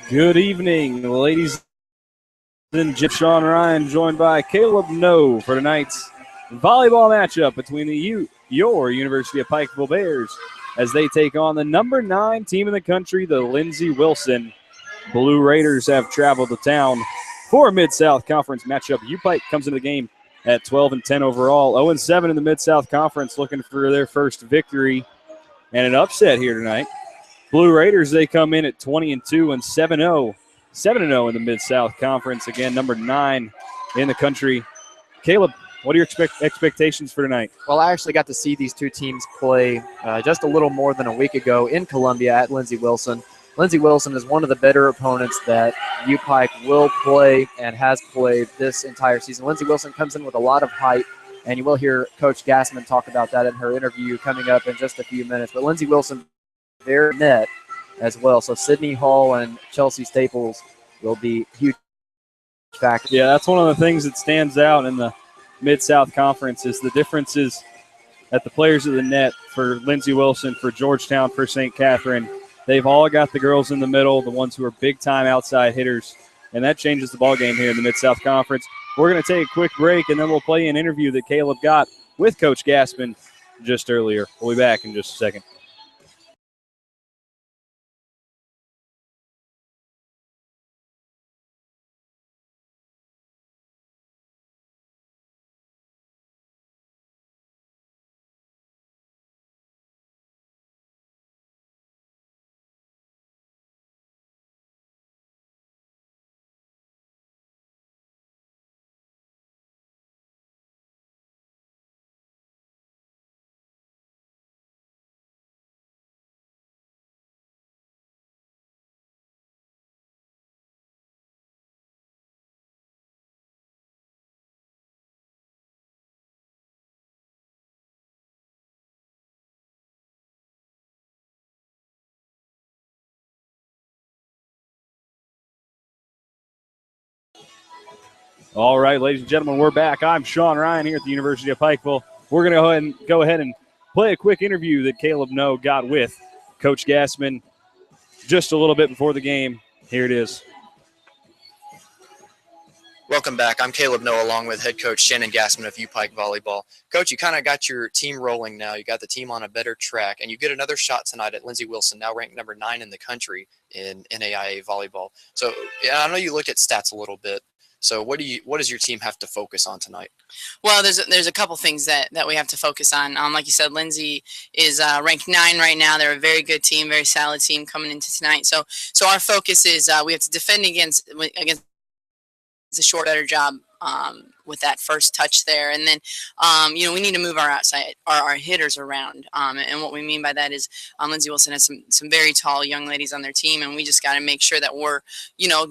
Good evening, ladies and gentlemen. Sean Ryan, joined by Caleb No for tonight's volleyball matchup between your University of Pikeville Bears as they take on the number 9 team in the country, the Lindsey Wilson Blue Raiders. Have traveled to town for a Mid-South Conference matchup. UPIKE comes into the game at 12-10 overall, 0-7 in the Mid-South Conference, looking for their first victory and an upset here tonight. Blue Raiders, they come in at 20-2 and 7-0. 7-0 in the Mid-South Conference. Again, number 9 in the country. Caleb, what are your expectations for tonight? Well, I actually got to see these two teams play just a little more than a week ago in Columbia at Lindsey Wilson. Lindsey Wilson is one of the better opponents that UPIKE will play and has played this entire season. Lindsey Wilson comes in with a lot of height, and you will hear Coach Gassman talk about that in her interview coming up in just a few minutes. But Lindsey Wilson, their net as well. So Sydney Hall and Chelsea Staples will be huge factors. Yeah, that's one of the things that stands out in the Mid-South Conference is the differences at the players of the net for Lindsey Wilson, for Georgetown, for St. Catherine. They've all got the girls in the middle, the ones who are big-time outside hitters, and that changes the ballgame here in the Mid-South Conference. We're going to take a quick break, and then we'll play an interview that Caleb got with Coach Gassman just earlier. We'll be back in just a second. All right, ladies and gentlemen, we're back. I'm Sean Ryan here at the University of Pikeville. We're going to go ahead and play a quick interview that Caleb No got with Coach Gassman just a little bit before the game. Here it is. Welcome back. I'm Caleb No, along with head coach Shannon Gassman of UPIKE Volleyball. Coach, you kind of got your team rolling now. You got the team on a better track, and you get another shot tonight at Lindsey Wilson, now ranked number 9 in the country in NAIA volleyball. So yeah, I know you looked at stats a little bit. So what does your team have to focus on tonight? Well, there's a couple things that we have to focus on. Like you said, Lindsey is ranked 9 right now. They're a very good team, very solid team coming into tonight. So our focus is we have to defend against a short better job with that first touch there, and then we need to move our hitters around, and what we mean by that is Lindsey Wilson has some very tall young ladies on their team, and we just got to make sure that we're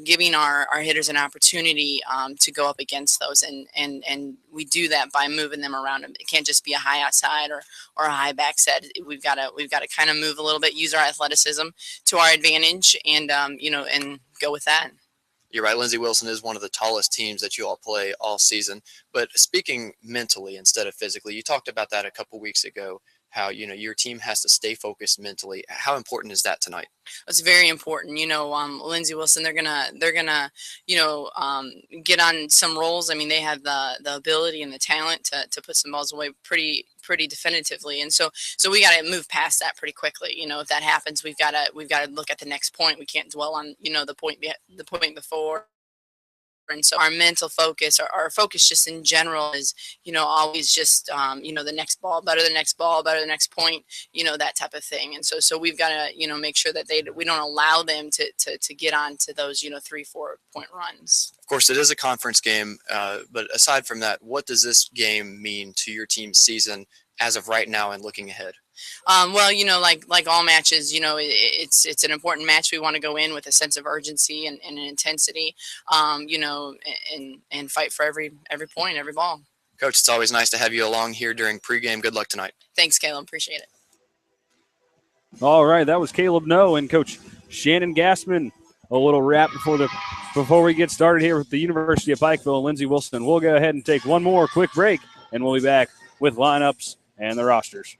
giving our hitters an opportunity to go up against those, and we do that by moving them around. It can't just be a high outside or a high back set. We've got to kind of move a little bit, use our athleticism to our advantage, and and go with that. You're right. Lindsey Wilson is one of the tallest teams that you all play all season. But speaking mentally instead of physically, you talked about that a couple weeks ago, how, your team has to stay focused mentally. How important is that tonight? It's very important. Lindsey Wilson, they're gonna get on some rolls. I mean, they have the ability and the talent to put some balls away pretty definitively, and so we got to move past that pretty quickly. If that happens, we've got to look at the next point. We can't dwell on the point before. And so our mental focus, our focus just in general is, always just, the next ball, better the next ball, better the next point, that type of thing. And so we've got to, make sure that we don't allow them to get on to those, 3-4 point runs. Of course, it is a conference game, but aside from that, what does this game mean to your team's season as of right now and looking ahead? Well, like all matches, it's an important match. We want to go in with a sense of urgency and an intensity, and fight for every point, every ball. Coach, it's always nice to have you along here during pregame. Good luck tonight. Thanks, Caleb. Appreciate it. All right, that was Caleb No and Coach Shannon Gassman. A little wrap before we get started here with the University of Pikeville and Lindsey Wilson. We'll go ahead and take one more quick break, and we'll be back with lineups and the rosters.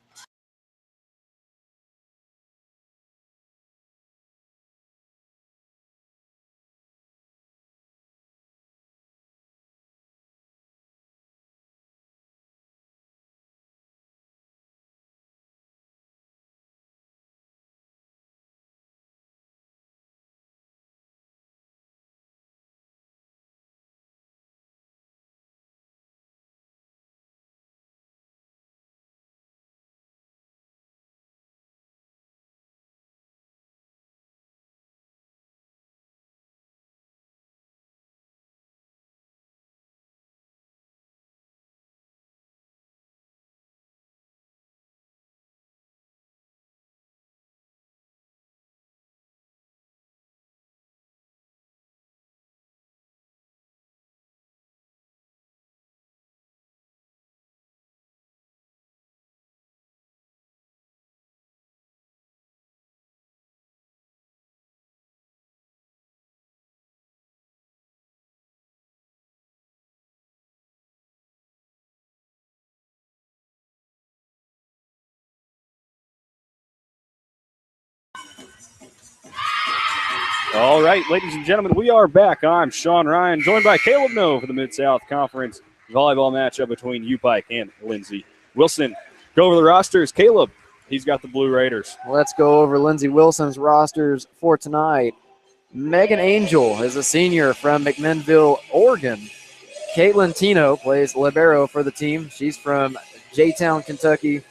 All right, ladies and gentlemen, we are back. I'm Sean Ryan, joined by Caleb No for the Mid-South Conference volleyball matchup between UPIKE and Lindsey Wilson. Go over the rosters. Caleb, he's got the Blue Raiders. Let's go over Lindsey Wilson's rosters for tonight. Megan Angel is a senior from McMinnville, Oregon. Caitlin Tino plays libero for the team. She's from J-Town, Kentucky.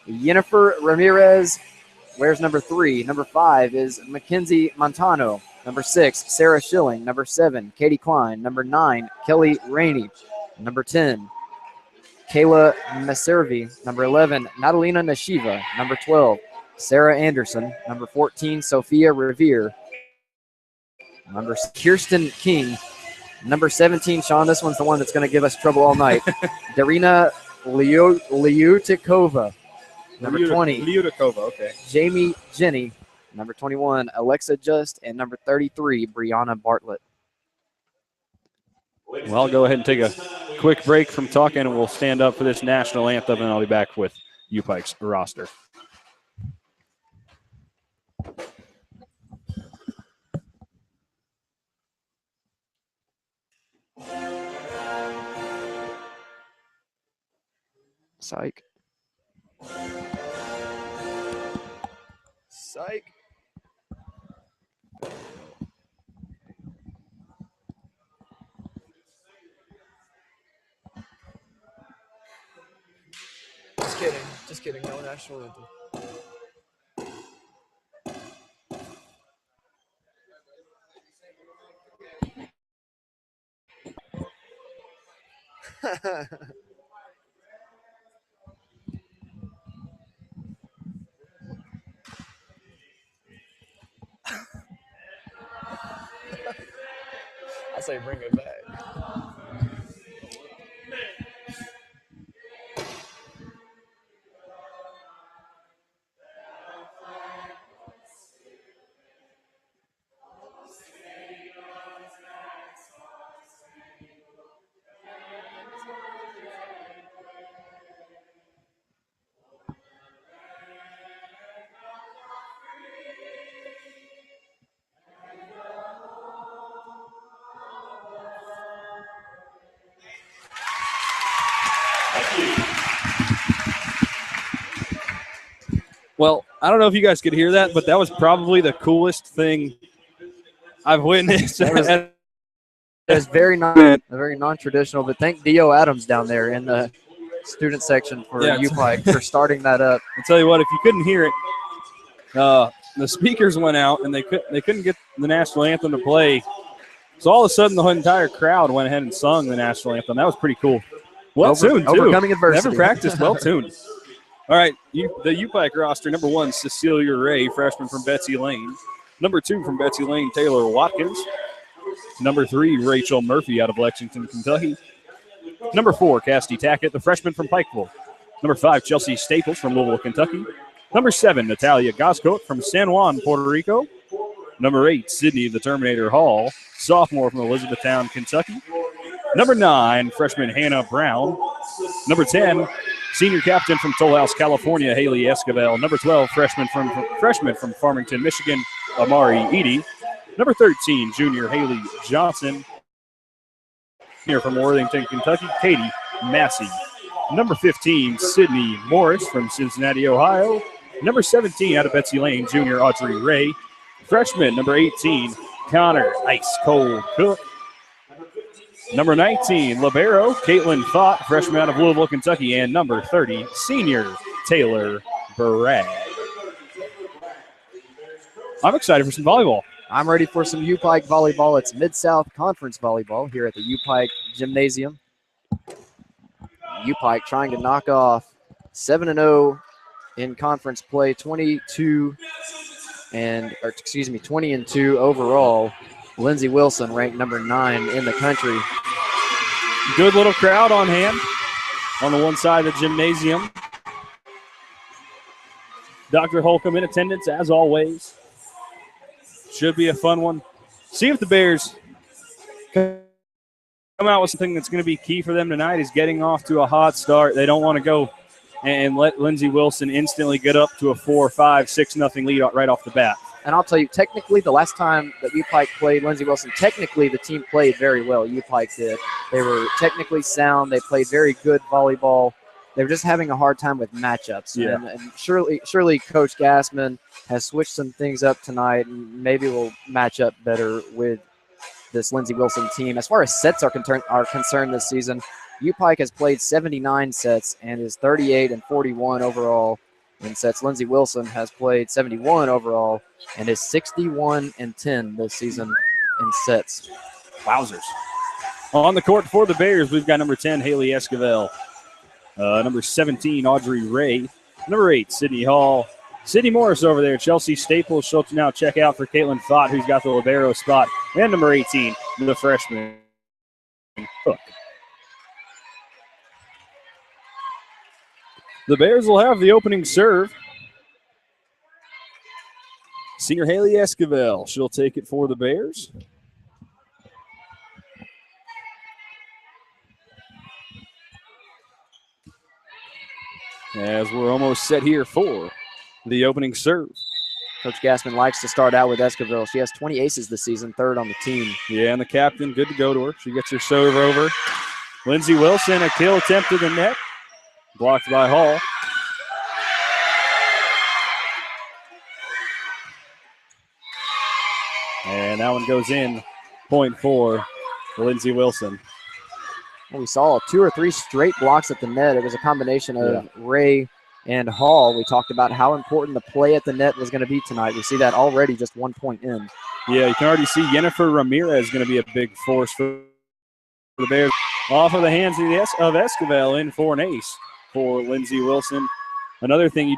Jennifer Ramirez wears number 3. Number 5 is Mackenzie Montano. Number 6, Sarah Schilling. Number 7, Katie Klein. Number 9, Kelly Rainey. Number 10, Kayla Maservi. Number 11, Natalina Nashiva. Number 12, Sarah Anderson. Number 14, Sophia Revere. Number Kirsten King. Number 17, Sean, this one's the one that's going to give us trouble all night. Darina Liutikova. Number 20, Liutikova, okay. Jamie Jenny. Number 21, Alexa Just. And number 33, Brianna Bartlett. Well, I'll go ahead and take a quick break from talking, and we'll stand up for this national anthem, and I'll be back with UPIKE's roster. Psych. Psych. Just kidding. Just kidding. No national anthem. I say bring it back. Well, I don't know if you guys could hear that, but that was probably the coolest thing I've witnessed. It's very non-traditional, but thank Dio Adams down there in the student section for UPIKE for starting that up. I'll tell you what, if you couldn't hear it, the speakers went out and they couldn't get the national anthem to play. So all of a sudden, the entire crowd went ahead and sung the national anthem. That was pretty cool. Well tuned, too. Overcoming adversity. Never practiced, well tuned. All right, the UPIKE roster, number 1, Cecilia Ray, freshman from Betsy Lane. Number 2 from Betsy Lane, Taylor Watkins. Number 3, Rachel Murphy out of Lexington, Kentucky. Number 4, Cassidy Tackett, the freshman from Pikeville. Number 5, Chelsea Staples from Louisville, Kentucky. Number 7, Natalia Goscote from San Juan, Puerto Rico. Number 8, Sydney the Terminator Hall, sophomore from Elizabethtown, Kentucky. Number 9, freshman Hannah Brown. Number 10, senior captain from Toll House, California, Haley Escobar. Number 12, freshman from Farmington, Michigan, Amari Edie. Number 13, junior Haley Johnson. Here from Worthington, Kentucky, Katie Massey. Number 15, Sydney Morris from Cincinnati, Ohio. Number 17, out of Betsy Lane, junior Audrey Ray. Freshman, number 18, Connor Ice Cold Cook. Number 19, libero, Caitlin Thought, freshman out of Louisville, Kentucky. And number 30, senior Taylor Barrag. I'm excited for some volleyball. I'm ready for some UPIKE volleyball. It's Mid-South Conference volleyball here at the UPIKE Gymnasium. UPIKE trying to knock off 7-0 in conference play, 20-2 overall. Lindsey Wilson ranked number 9 in the country. Good little crowd on hand on the one side of the gymnasium. Dr. Holcomb in attendance as always. Should be a fun one. See if the Bears come out with something that's going to be key for them tonight is getting off to a hot start. They don't want to go and let Lindsey Wilson instantly get up to a 4-5, 6-0 lead right off the bat. And I'll tell you, technically, the last time that UPIKE played Lindsey Wilson, technically the team played very well. UPIKE did. They were technically sound. They played very good volleyball. They were just having a hard time with matchups. Yeah. And surely Coach Gassman has switched some things up tonight, and maybe will match up better with this Lindsey Wilson team. As far as sets are concerned this season, UPIKE has played 79 sets and is 38-41 overall in sets. Lindsey Wilson has played 71 overall and is 61-10 this season in sets. Wowzers. On the court for the Bears, we've got number 10, Haley Esquivel. Number 17, Audrey Ray. Number 8, Sydney Hall. Sydney Morris over there. Chelsea Staples. She'll now check out for Caitlin Fott, who's got the libero spot. And number 18, the freshman, Cook. The Bears will have the opening serve. Senior Haley Esquivel. She'll take it for the Bears. As we're almost set here for the opening serve. Coach Gassman likes to start out with Esquivel. She has 20 aces this season, third on the team. Yeah, and the captain, good to go to her. She gets her serve over. Lindsey Wilson, a kill attempt to the net. Blocked by Hall. And that one goes in. Point for Lindsey Wilson. We saw 2 or 3 straight blocks at the net. It was a combination of Ray and Hall. We talked about how important the play at the net was going to be tonight. We see that already just 1 point in. Yeah, you can already see Yennefer Ramirez is going to be a big force for the Bears. Off of the hands of Esquivel in for an ace for Lindsey Wilson. Another thing,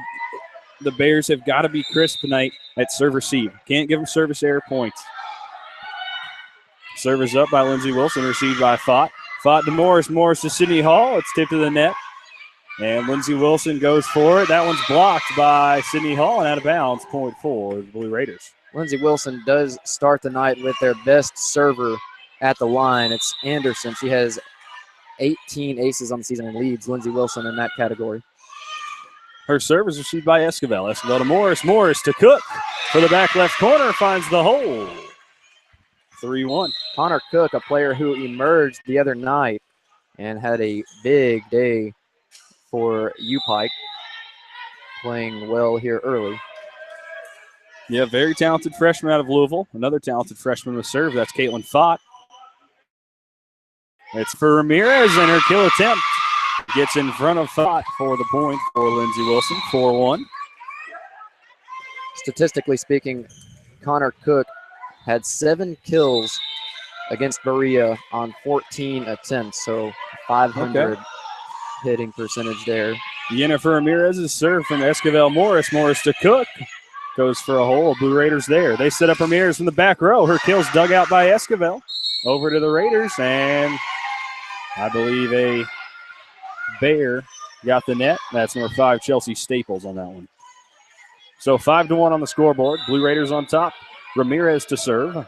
the Bears have got to be crisp tonight at serve receive. Can't give them service error points. Service up by Lindsey Wilson, received by Fott. Fott to Morris. Morris to Sydney Hall. It's tipped to the net. And Lindsey Wilson goes for it. That one's blocked by Sydney Hall and out of bounds. Point for the Blue Raiders. Lindsey Wilson does start the night with their best server at the line. It's Anderson. She has 18 aces on the season and leads Lindsey Wilson in that category. Her serve is received by Esquivel. Esquivel to Morris. Morris to Cook. For the back left corner, finds the hole. 3-1. Connor Cook, a player who emerged the other night and had a big day for UPIKE, playing well here early. Yeah, very talented freshman out of Louisville. Another talented freshman with serve. That's Caitlin Fott. It's for Ramirez, and her kill attempt gets in front of Fott for the point for Lindsey Wilson. 4-1. Statistically speaking, Connor Cook had 7 kills against Berea on 14 attempts, so 500 hitting percentage there. Yennefer Ramirez's serve from Esquivel Morris. Morris to Cook. Goes for a hole. Blue Raiders there. They set up Ramirez from the back row. Her kill's dug out by Esquivel. Over to the Raiders, and I believe a Bear got the net. That's number 5, Chelsea Staples on that one. So 5-1 on the scoreboard. Blue Raiders on top. Ramirez to serve.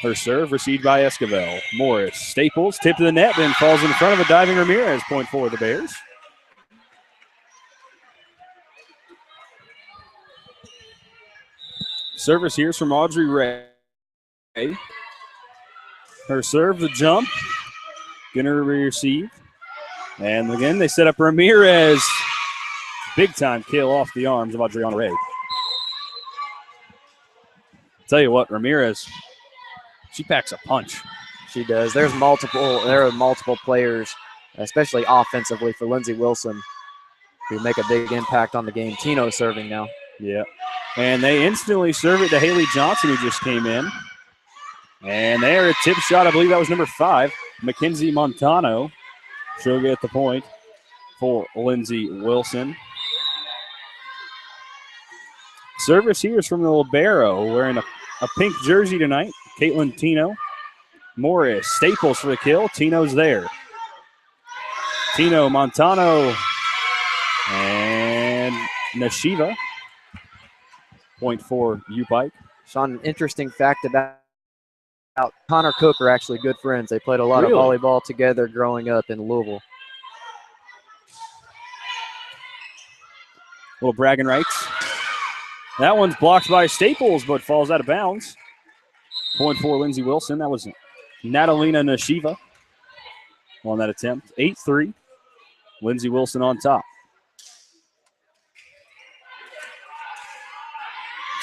Her serve received by Esquivel. Morris. Staples tipped to the net, then falls in front of a diving Ramirez. Point for the Bears. Service here's from Audrey Ray. Her serve, the jump. Gonna receive. And again, they set up Ramirez. Big time kill off the arms of Adriana Ray. Tell you what, Ramirez, she packs a punch. She does. There are multiple players, especially offensively for Lindsey Wilson, who make a big impact on the game. Tino serving now. Yeah. And they instantly serve it to Haley Johnson, who just came in. And there, a tip shot, I believe that was number 5, Mackenzie Montano. She'll get the point for Lindsey Wilson. Service here is from the libero, wearing a pink jersey tonight. Caitlin Tino. Morris, Staples for the kill. Tino's there. Tino, Montano, and Nashiva. Point for UPIKE. Sean, an interesting fact about Connor Cook are actually good friends. They played a lot of volleyball together growing up in Louisville. Little bragging rights. That one's blocked by Staples, but falls out of bounds. Point for Lindsey Wilson. That was Natalina Nashiva on that attempt. 8-3. Lindsey Wilson on top.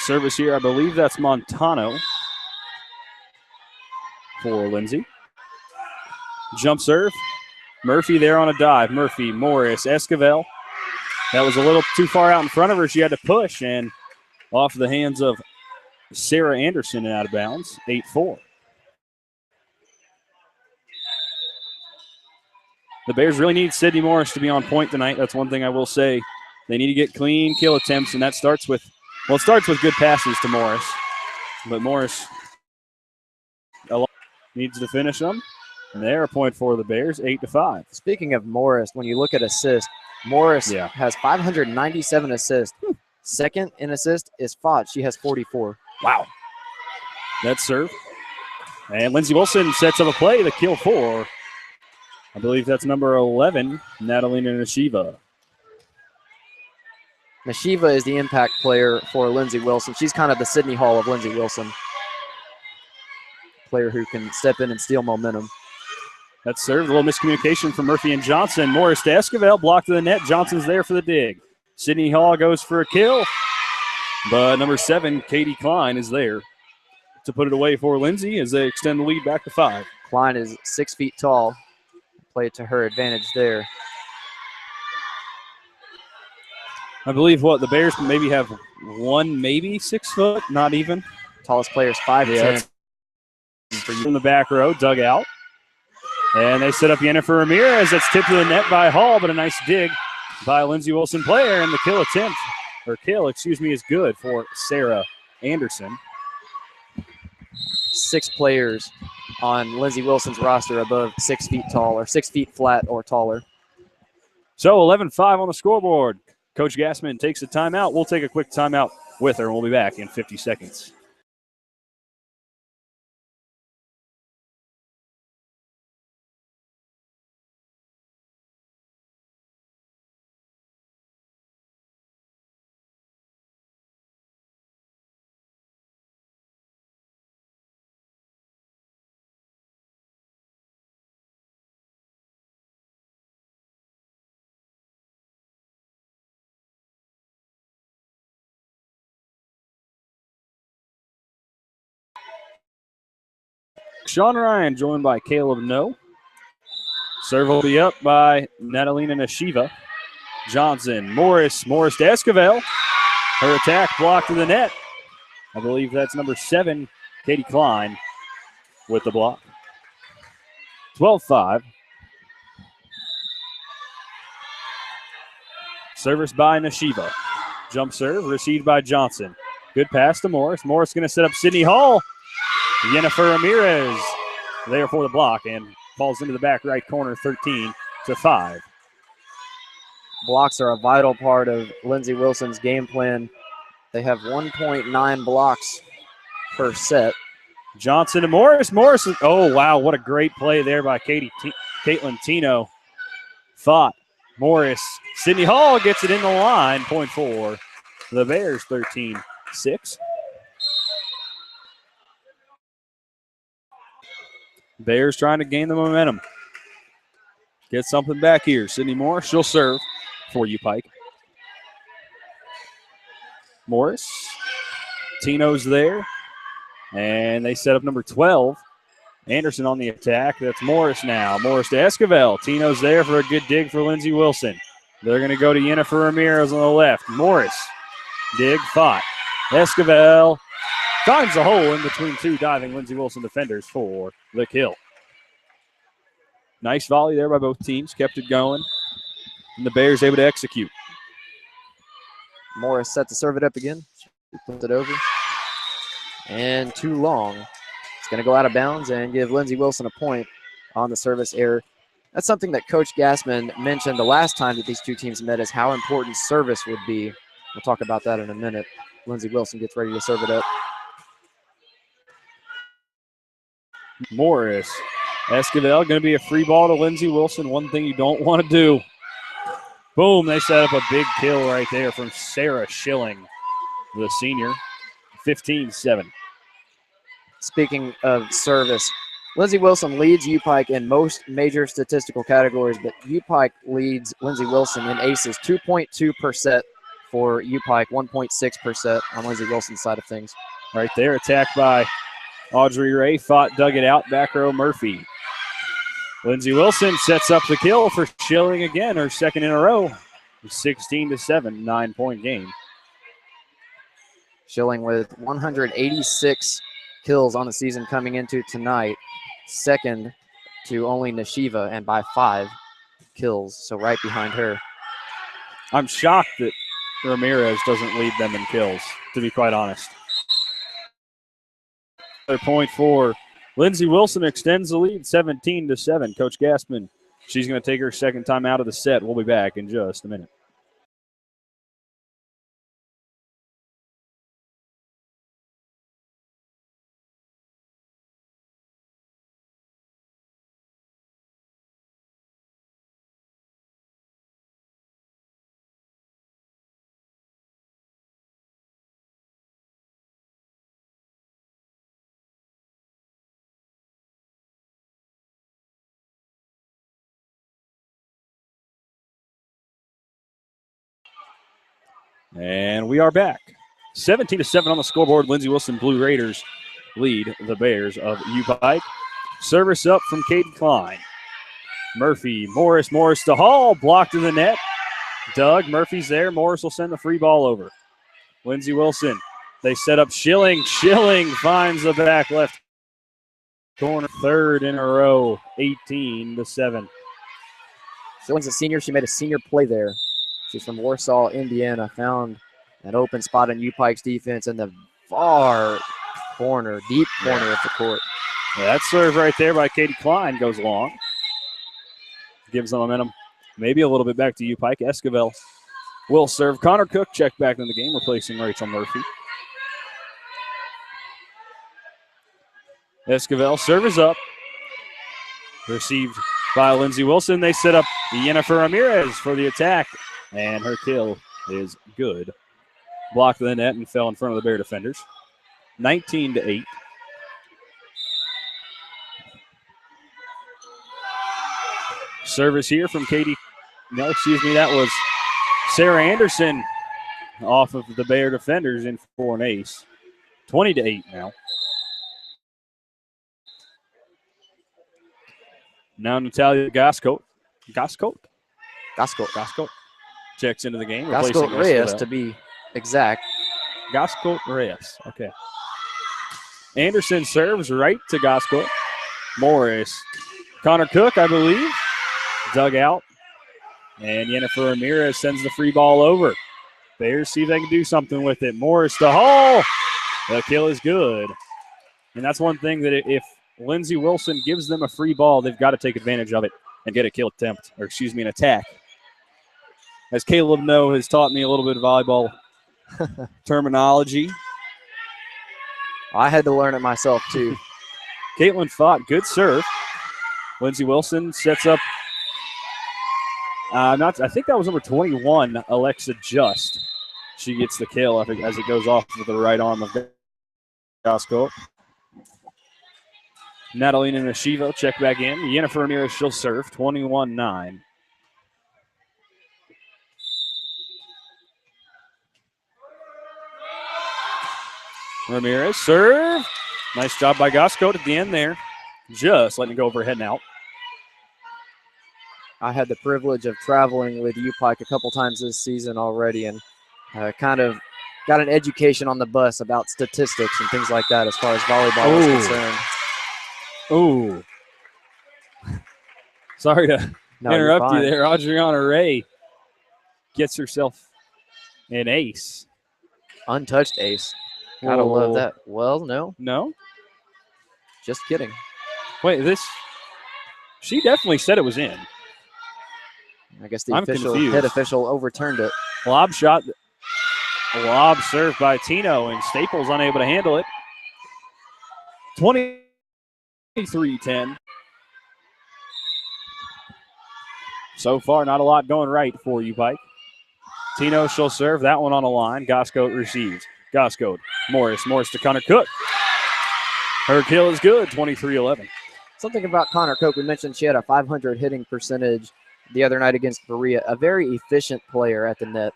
Service here, I believe that's Montano for Lindsey. Jump serve. Murphy there on a dive. Murphy, Morris, Esquivel. That was a little too far out in front of her. She had to push, and off the hands of Sarah Anderson and out of bounds. 8-4. The Bears really need Sydney Morris to be on point tonight. That's one thing I will say. They need to get clean kill attempts, and that starts with, well, it starts with good passes to Morris. But Morris needs to finish them. And they're a point for the Bears, 8-5. Speaking of Morris, when you look at assists, Morris has 597 assists. Second in assist is Fott. She has 44. Wow. That's serve. And Lindsey Wilson sets up a play to kill for, I believe that's number 11, Natalina Nashiva. Nashiva is the impact player for Lindsey Wilson. She's kind of the Sydney Hall of Lindsey Wilson. Player who can step in and steal momentum. That's served. A little miscommunication from Murphy and Johnson. Morris to Esquivel, blocked to the net. Johnson's there for the dig. Sydney Hall goes for a kill. But number 7, Katie Klein, is there to put it away for Lindsey as they extend the lead back to 5. Klein is 6 feet tall. Play it to her advantage there. I believe the Bears maybe have one, maybe 6 foot, not even. Tallest player is 5'10". From the back row, dug out. And they set up Yennefer Ramirez. That's tipped to the net by Hall, but a nice dig by a Lindsey Wilson player. And the kill is good for Sarah Anderson. 6 players on Lindsey Wilson's roster above 6 feet tall, or 6 feet flat or taller. So 11-5 on the scoreboard. Coach Gassman takes a timeout. We'll take a quick timeout with her, and we'll be back in 50 seconds. Sean Ryan joined by Caleb No. Serve will be up by Natalina Nashiva. Johnson, Morris to Esquivel. Her attack blocked to the net. I believe that's number 7, Katie Klein, with the block. 12-5. Service by Nashiva. Jump serve, received by Johnson. Good pass to Morris. Morris going to set up Sydney Hall. Yennefer Ramirez there for the block and falls into the back right corner, 13-5. Blocks are a vital part of Lindsey Wilson's game plan. They have 1.9 blocks per set. Johnson to Morris. Oh, wow, what a great play there by Caitlin Tino. Fought. Morris. Sydney Hall gets it in the line. Point for the Bears, 13-6. Bears trying to gain the momentum. Get something back here. Sydney Morris, she'll serve for UPIKE. Morris. Tino's there. And they set up number 12. Anderson on the attack. That's Morris now. Morris to Esquivel. Tino's there for a good dig for Lindsey Wilson. They're going to go to Yennefer Ramirez on the left. Morris. Dig, fought. Esquivel finds a hole in between 2 diving Lindsey Wilson defenders for the kill. Nice volley there by both teams. Kept it going. And the Bears able to execute. Morris set to serve it up again. She puts it over. And too long. It's going to go out of bounds and give Lindsey Wilson a point on the service error. That's something that Coach Gassman mentioned the last time that these two teams met, is how important service would be. We'll talk about that in a minute. Lindsey Wilson gets ready to serve it up. Morris. Esquivel going to be a free ball to Lindsey Wilson. One thing you don't want to do. Boom, they set up a big kill right there from Sarah Schilling, the senior. 15-7. Speaking of service, Lindsey Wilson leads UPIKE in most major statistical categories, but UPIKE leads Lindsey Wilson in aces, 2.2% for UPIKE, 1.6% on Lindsey Wilson's side of things. Right there, attacked by Audrey Ray, dug it out, back row Murphy. Lindsey Wilson sets up the kill for Schilling again, her second in a row. 16-7, 9-point game. Schilling with 186 kills on the season coming into tonight, second to only Neshiva, and by 5 kills, so right behind her. I'm shocked that Ramirez doesn't lead them in kills, to be quite honest. Another point for Lindsey Wilson, extends the lead 17-7. Coach Gassman, she's going to take her second time out of the set. We'll be back in just a minute. And we are back. 17-7 on the scoreboard. Lindsey Wilson Blue Raiders lead the Bears of UPIKE. Service up from Katie Klein. Murphy, Morris to Hall, blocked in the net. Doug, Murphy's there. Morris will send the free ball over. Lindsey Wilson, they set up Schilling. Schilling finds the back left corner, third in a row, 18-7. Schilling's a senior. She made a senior play there. She's from Warsaw, Indiana. Found an open spot in UPIKE's defense in the far corner, deep corner of the court. Yeah, that serve right there by Katie Klein goes long. Gives the momentum maybe a little bit back to UPIKE. Esquivel will serve. Connor Cook checked back in the game, replacing Rachel Murphy. Esquivel serve is up. Received by Lindsey Wilson. They set up Jennifer Ramirez for the attack, and her kill is good. Blocked the net and fell in front of the Bear defenders. 19-8. Service here from Katie. No, excuse me, that was Sarah Anderson off of the Bear defenders in for an ace. 20-8 now. Now Natalia Gascote checks into the game. Gascote Reyes, to be exact. Gascote Reyes, okay. Anderson serves right to Gascote. Morris. Connor Cook, I believe, dug out. And Jennifer Ramirez sends the free ball over. Bears see if they can do something with it. Morris to Hall. The kill is good. And that's one thing that if Lindsey Wilson gives them a free ball, they've got to take advantage of it and get a kill attempt, or excuse me, an attack. As Caleb No has taught me a little bit of volleyball terminology. I had to learn it myself, too. Caitlin Fott, good serve. Lindsey Wilson sets up, I think that was number 21, Alexa Just. She gets the kill as it goes off with the right arm of Gasco. Natalina Neshiva check back in. Jennifer Ramirez, she'll serve, 21-9. Ramirez, serve. Nice job by Gasco at the end there. Just letting it go overhead and out. I had the privilege of traveling with UPIKE a couple times this season already, and kind of got an education on the bus about statistics and things like that as far as volleyball is concerned. Ooh. Sorry to interrupt you there. Adriana Ray gets herself an ace. Untouched ace. Gotta love that. Well, no. No? Just kidding. Wait, she definitely said it was in. I guess the head official overturned it. Lob shot. Lob served by Tino, and Staples unable to handle it. 23-10. So far, not a lot going right for UPIKE. Tino, she'll serve that one on a line. Goscote receives. Goscote, Morris to Connor Cook. Her kill is good, 23-11. Something about Connor Cook, we mentioned she had a 500 hitting percentage the other night against Berea. A very efficient player at the net.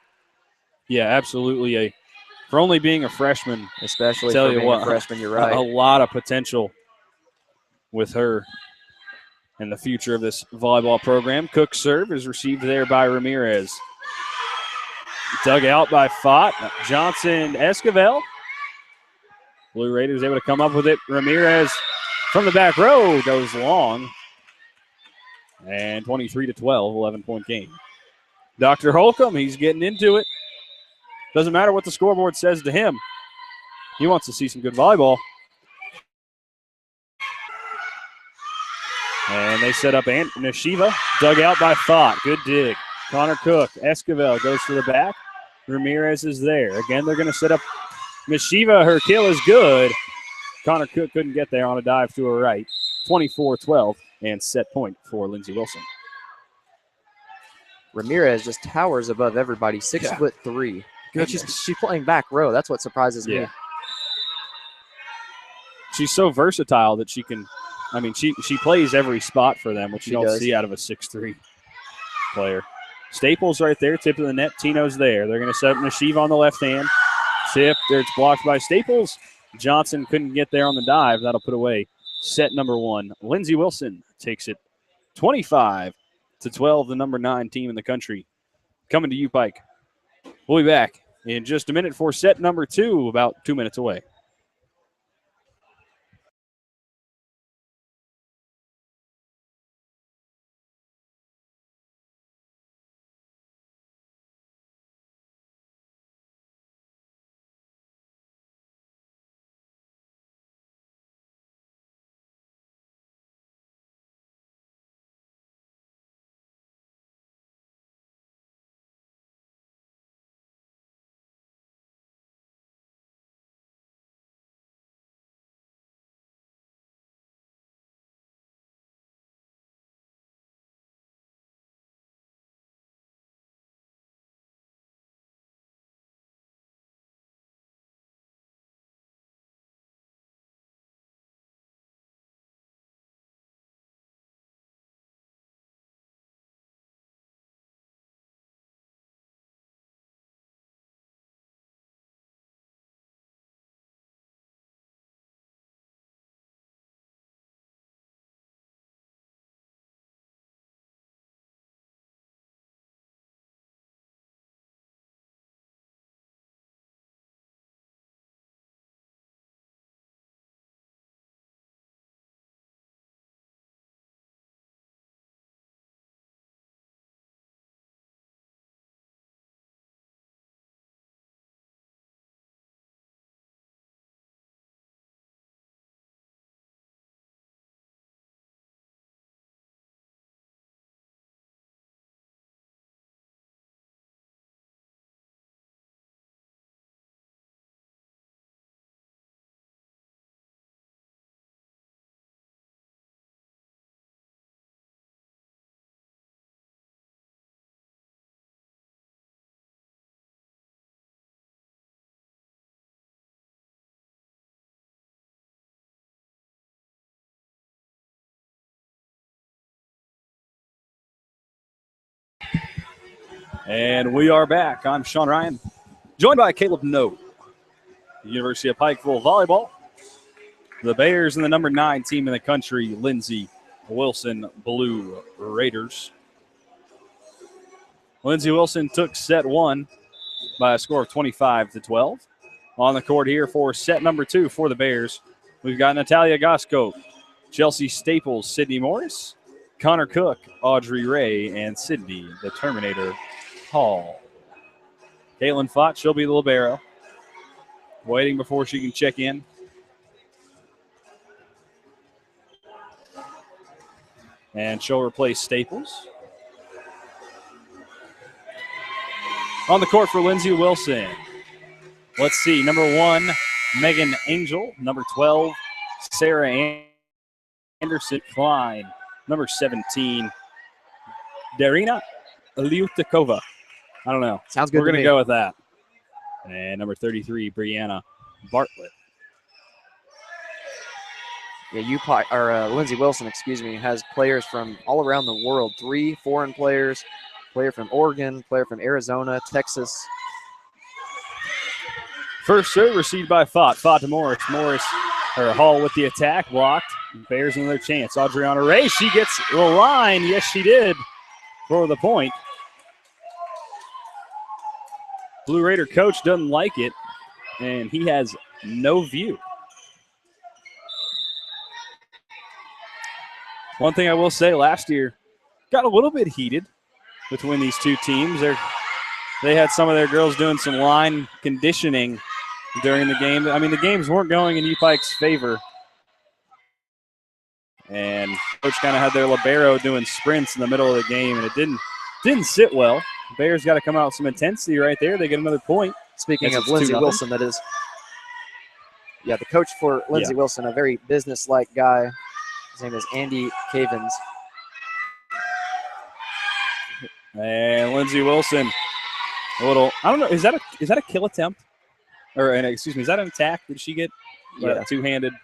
Yeah, absolutely. For only being a freshman, especially for being a freshman, you're right. A lot of potential with her in the future of this volleyball program. Cook's serve is received there by Ramirez. Dug out by Fott. Johnson Esquivel. Blue Raiders able to come up with it. Ramirez from the back row goes long. And 23-12, 11-point game. Dr. Holcomb, he's getting into it. Doesn't matter what the scoreboard says to him. He wants to see some good volleyball. And they set up Nashiva. Dug out by Fott. Good dig. Connor Cook. Esquivel goes to the back. Ramirez is there. Again, they're going to set up Nashiva. Her kill is good. Connor Cook couldn't get there on a dive to her right. 24-12 and set point for Lindsey Wilson. Ramirez just towers above everybody. 6'3". Good. She's playing back row. That's what surprises me. She's so versatile that she can. I mean, she plays every spot for them, which you don't see out of a 6'3" player. Staples right there, tip of the net. Tino's there. They're going to set up Nashiva on the left hand. Tip, there it's blocked by Staples. Johnson couldn't get there on the dive. That'll put away set number one. Lindsey Wilson takes it 25-12, the number 9 team in the country. Coming to UPIKE. We'll be back in just a minute for set number 2, about 2 minutes away. And we are back. I'm Sean Ryan, joined by Caleb No. University of Pikeville volleyball. The Bears and the number 9 team in the country, Lindsey Wilson Blue Raiders. Lindsey Wilson took set 1 by a score of 25-12. On the court here for set number 2 for the Bears, we've got Natalia Goscote, Chelsea Staples, Sydney Morris, Connor Cook, Audrey Ray, and Sydney, the Terminator Hall. Caitlin Fott, she'll be the libero. Waiting before she can check in. And she'll replace Staples. On the court for Lindsey Wilson. Let's see, number 1, Megan Angel. Number 12, Sarah Anderson Klein. Number 17, Darina Lyutikova. I don't know. Sounds good. We're to going to me. go with that. And number 33, Brianna Bartlett. Yeah, UPIKE, or Lindsey Wilson, excuse me, has players from all around the world. 3 foreign players, player from Oregon, player from Arizona, Texas. First serve received by Fott. Fott to Morris. Morris, or Hall with the attack, blocked. Bears another chance. Adriana Ray, she gets the line. Yes, she did for the point. Blue Raider coach doesn't like it, and he has no view. One thing I will say, last year got a little bit heated between these two teams. They had some of their girls doing some line conditioning during the game. I mean, the games weren't going in UPIKE's favor. And coach kind of had their libero doing sprints in the middle of the game, and it didn't sit well. The Bears got to come out with some intensity right there. They get another point. Speaking of Lindsey Wilson, that is. Yeah, the coach for Lindsey Wilson, a very business-like guy. His name is Andy Cavens. And Lindsey Wilson, a little, I don't know, is that a kill attempt? Or, excuse me, is that an attack? Did she get two-handed?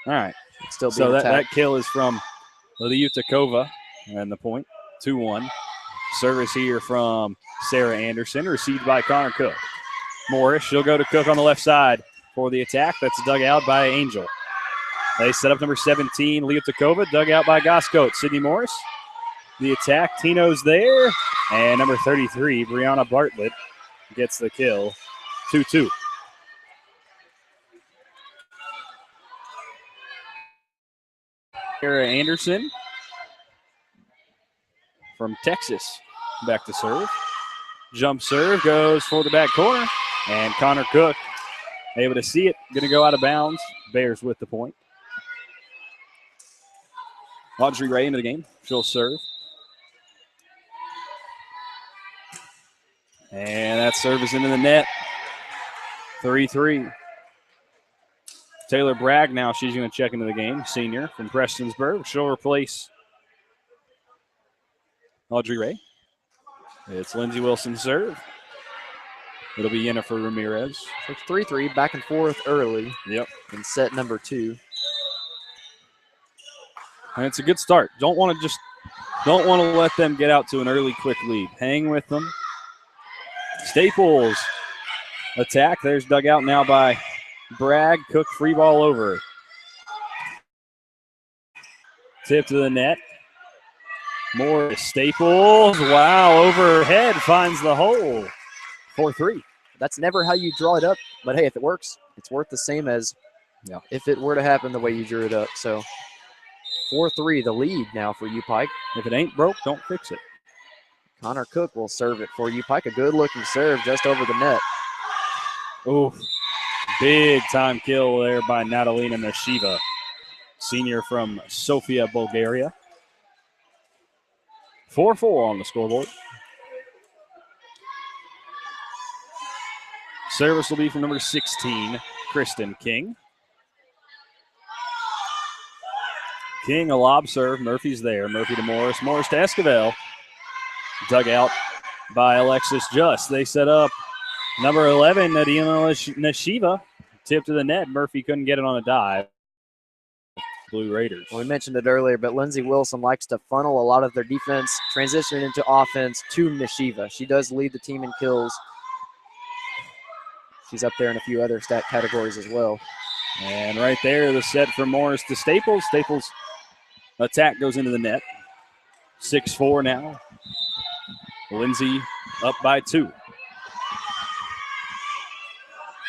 All right. Still so that kill is from Lyutikova, and the point, 2-1. Service here from Sarah Anderson, received by Connor Cook. Morris, she'll go to Cook on the left side for the attack. That's dug out by Angel. They set up number 17, Lyutikova, dug out by Goscote. Sydney Morris, the attack. Tino's there, and number 33, Brianna Bartlett, gets the kill. 2-2. Sarah Anderson from Texas back to serve. Jump serve goes for the back corner, and Connor Cook able to see it. Going to go out of bounds. Bears with the point. Audrey Ray into the game. She'll serve. And that serve is into the net. 3-3. Taylor Bragg now, she's going to check into the game. Senior from Prestonsburg. She'll replace Audrey Ray. It's Lindsey Wilson's serve. It'll be Jennifer Ramirez. So it's 3-3, back and forth early. Yep. In set number 2. And it's a good start. Don't want to let them get out to an early, quick lead. Hang with them. Staples attack. There's dug out now by Bragg. Cook free ball over. Tip to the net. More Staples. Wow, overhead finds the hole. 4-3. That's never how you draw it up, but hey, if it works, it's worth the same as if it were to happen the way you drew it up. So 4-3, the lead now for UPIKE. If it ain't broke, don't fix it. Connor Cook will serve it for UPIKE. A good-looking serve just over the net. Ooh, big time kill there by Natalina Neshiva, senior from Sofia, Bulgaria. 4-4 on the scoreboard. Service will be from number 16, Kristen King. King, a lob serve. Murphy's there. Murphy to Morris. Morris to Esquivel. Dug out by Alexis Just. They set up number 11, Nadina Neshiva. Tip to the net. Murphy couldn't get it on a dive. Blue Raiders. Well, we mentioned it earlier, but Lindsey Wilson likes to funnel a lot of their defense, transition into offense to Neshiva. She does lead the team in kills. She's up there in a few other stat categories as well. And right there, the set from Morris to Staples. Staples' attack goes into the net. 6-4 now. Lindsey up by 2.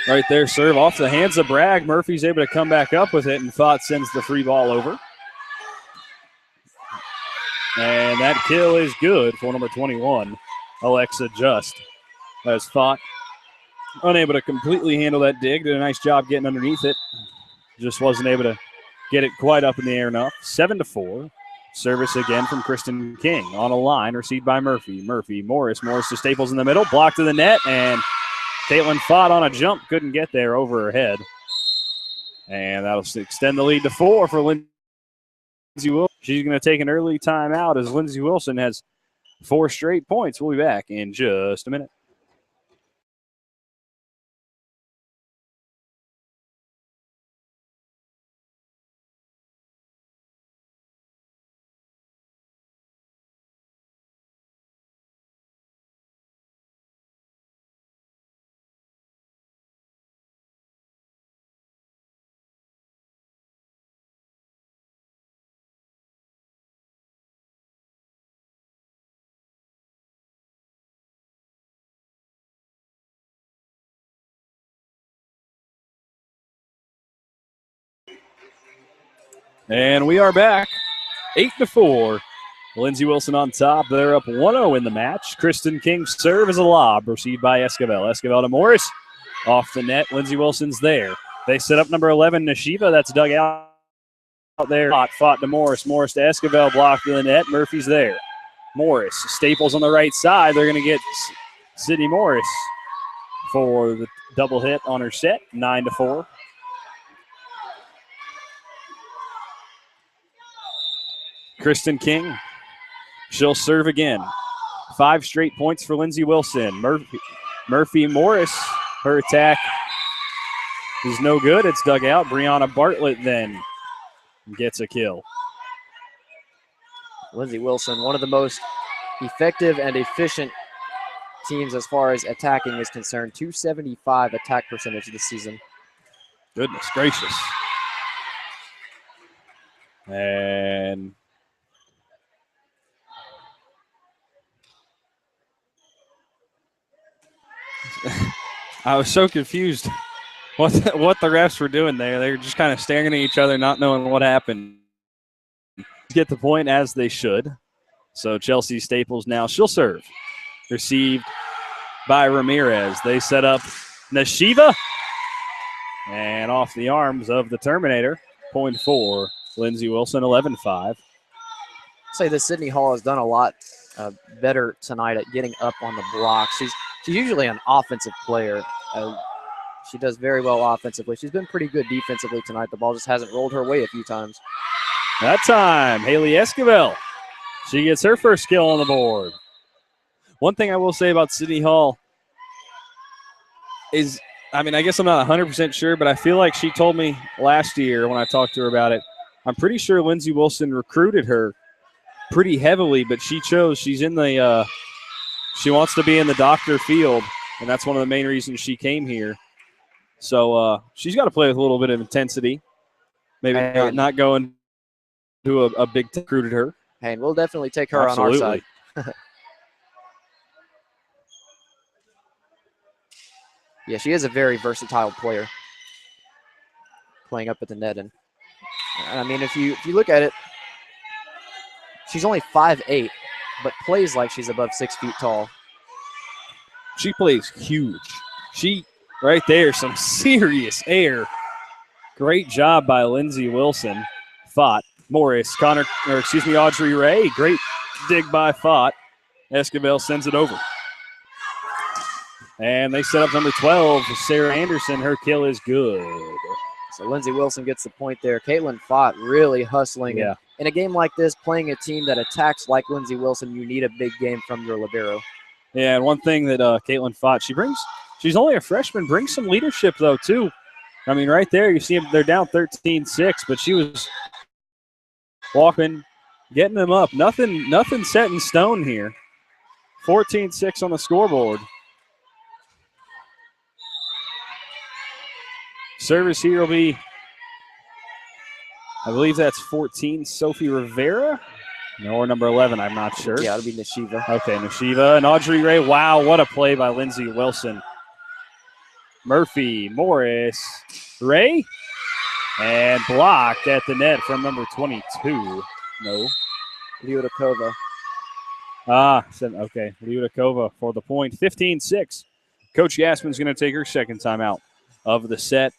Right there, serve off the hands of Bragg. Murphy's able to come back up with it, and Thought sends the free ball over. And that kill is good for number 21, Alexa Just. As Thought unable to completely handle that dig. Did a nice job getting underneath it. Just wasn't able to get it quite up in the air enough. 7-4. Service again from Kristen King. On a line, received by Murphy. Murphy, Morris. Morris to Staples in the middle. Blocked to the net, and Caitlin fought on a jump. Couldn't get there over her head. And that'll extend the lead to 4 for Lindsey Wilson. She's going to take an early timeout as Lindsey Wilson has 4 straight points. We'll be back in just a minute. And we are back. 8-4. Lindsey Wilson on top. They're up 1-0 in the match. Kristen King's serve is a lob. Received by Esquivel. Esquivel to Morris. Off the net. Lindsey Wilson's there. They set up number 11, Nashiva. That's dug out there. Fought to Morris. Morris to Esquivel. Blocked in the net. Murphy's there. Morris. Staples on the right side. They're going to get Sydney Morris for the double hit on her set. 9-4. Kristen King. She'll serve again. 5 straight points for Lindsey Wilson. Murphy Morris. Her attack is no good. It's dug out. Brianna Bartlett then gets a kill. Lindsey Wilson, one of the most effective and efficient teams as far as attacking is concerned. 275 attack percentage this season. Goodness gracious. And I was so confused what the refs were doing there. They were just kind of staring at each other, not knowing what happened. Get the point as they should. So Chelsea Staples now, she'll serve. Received by Ramirez. They set up Nashiva. And off the arms of the Terminator. Point for Lindsey Wilson, 11-5. Say this Sydney Hall has done a lot better tonight at getting up on the block. She's usually an offensive player. She does very well offensively. She's been pretty good defensively tonight. The ball just hasn't rolled her way a few times. That time, Haley Esquivel. She gets her first kill on the board. One thing I will say about Sydney Hall is, I guess I'm not 100% sure, but I feel like she told me last year when I talked to her about it, I'm pretty sure Lindsey Wilson recruited her pretty heavily, but she's in the, she wants to be in the doctor field, and that's one of the main reasons she came here. So she's got to play with a little bit of intensity. Maybe not going to a big recruited her. Hey, and we'll definitely take her Absolutely. on our side. Yeah, she is a very versatile player playing up at the net. And if you look at it, she's only 5'8", but plays like she's above 6 feet tall. She plays huge. She, right there, some serious air. Great job by Lindsey Wilson. Fought. Morris, Audrey Ray. Great dig by Fought. Esquivel sends it over. And they set up number 12, Sarah Anderson. Her kill is good. So Lindsey Wilson gets the point there. Caitlin Fought really hustling. Yeah. In a game like this, playing a team that attacks like Lindsey Wilson, you need a big game from your libero. Yeah, and one thing that Caitlin Fought, she's only a freshman, brings some leadership, though, too. Right there, you see them, they're down 13-6, but she was walking, getting them up. Nothing set in stone here. 14-6 on the scoreboard. Service here will be, I believe that's 14, Sophie Rivera. No, or number 11, I'm not sure. Yeah, it'll be Nashiva. Okay, Nashiva and Audrey Ray. Wow, what a play by Lindsey Wilson. Murphy, Morris, Ray, and blocked at the net from number 22. No. Lyudakova. Okay, Lyudakova for the point. 15-6. Coach Gassman's going to take her second time out of the set.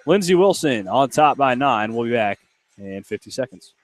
Lindsey Wilson on top by 9. We'll be back in 50 seconds.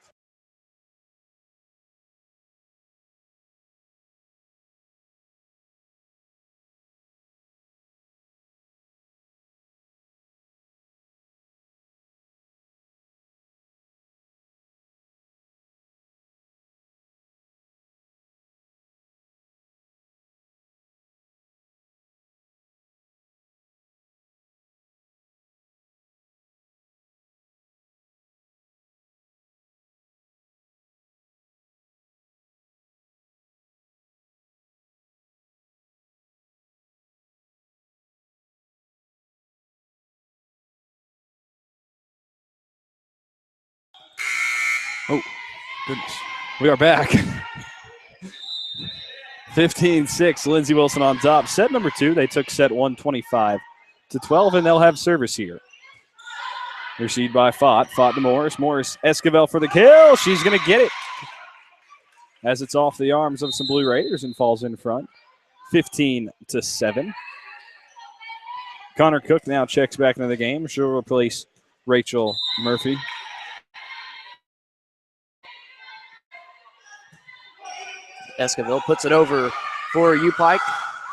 Oh, goodness. We are back. 15-6, Lindsey Wilson on top. Set number 2, they took set 1 25-12, and they'll have service here. Received by Fott. Fott to Morris. Morris Esquivel for the kill. She's going to get it as it's off the arms of some Blue Raiders and falls in front. 15-7. Connor Cook now checks back into the game. She'll replace Rachel Murphy. Esquivel puts it over for UPIKE.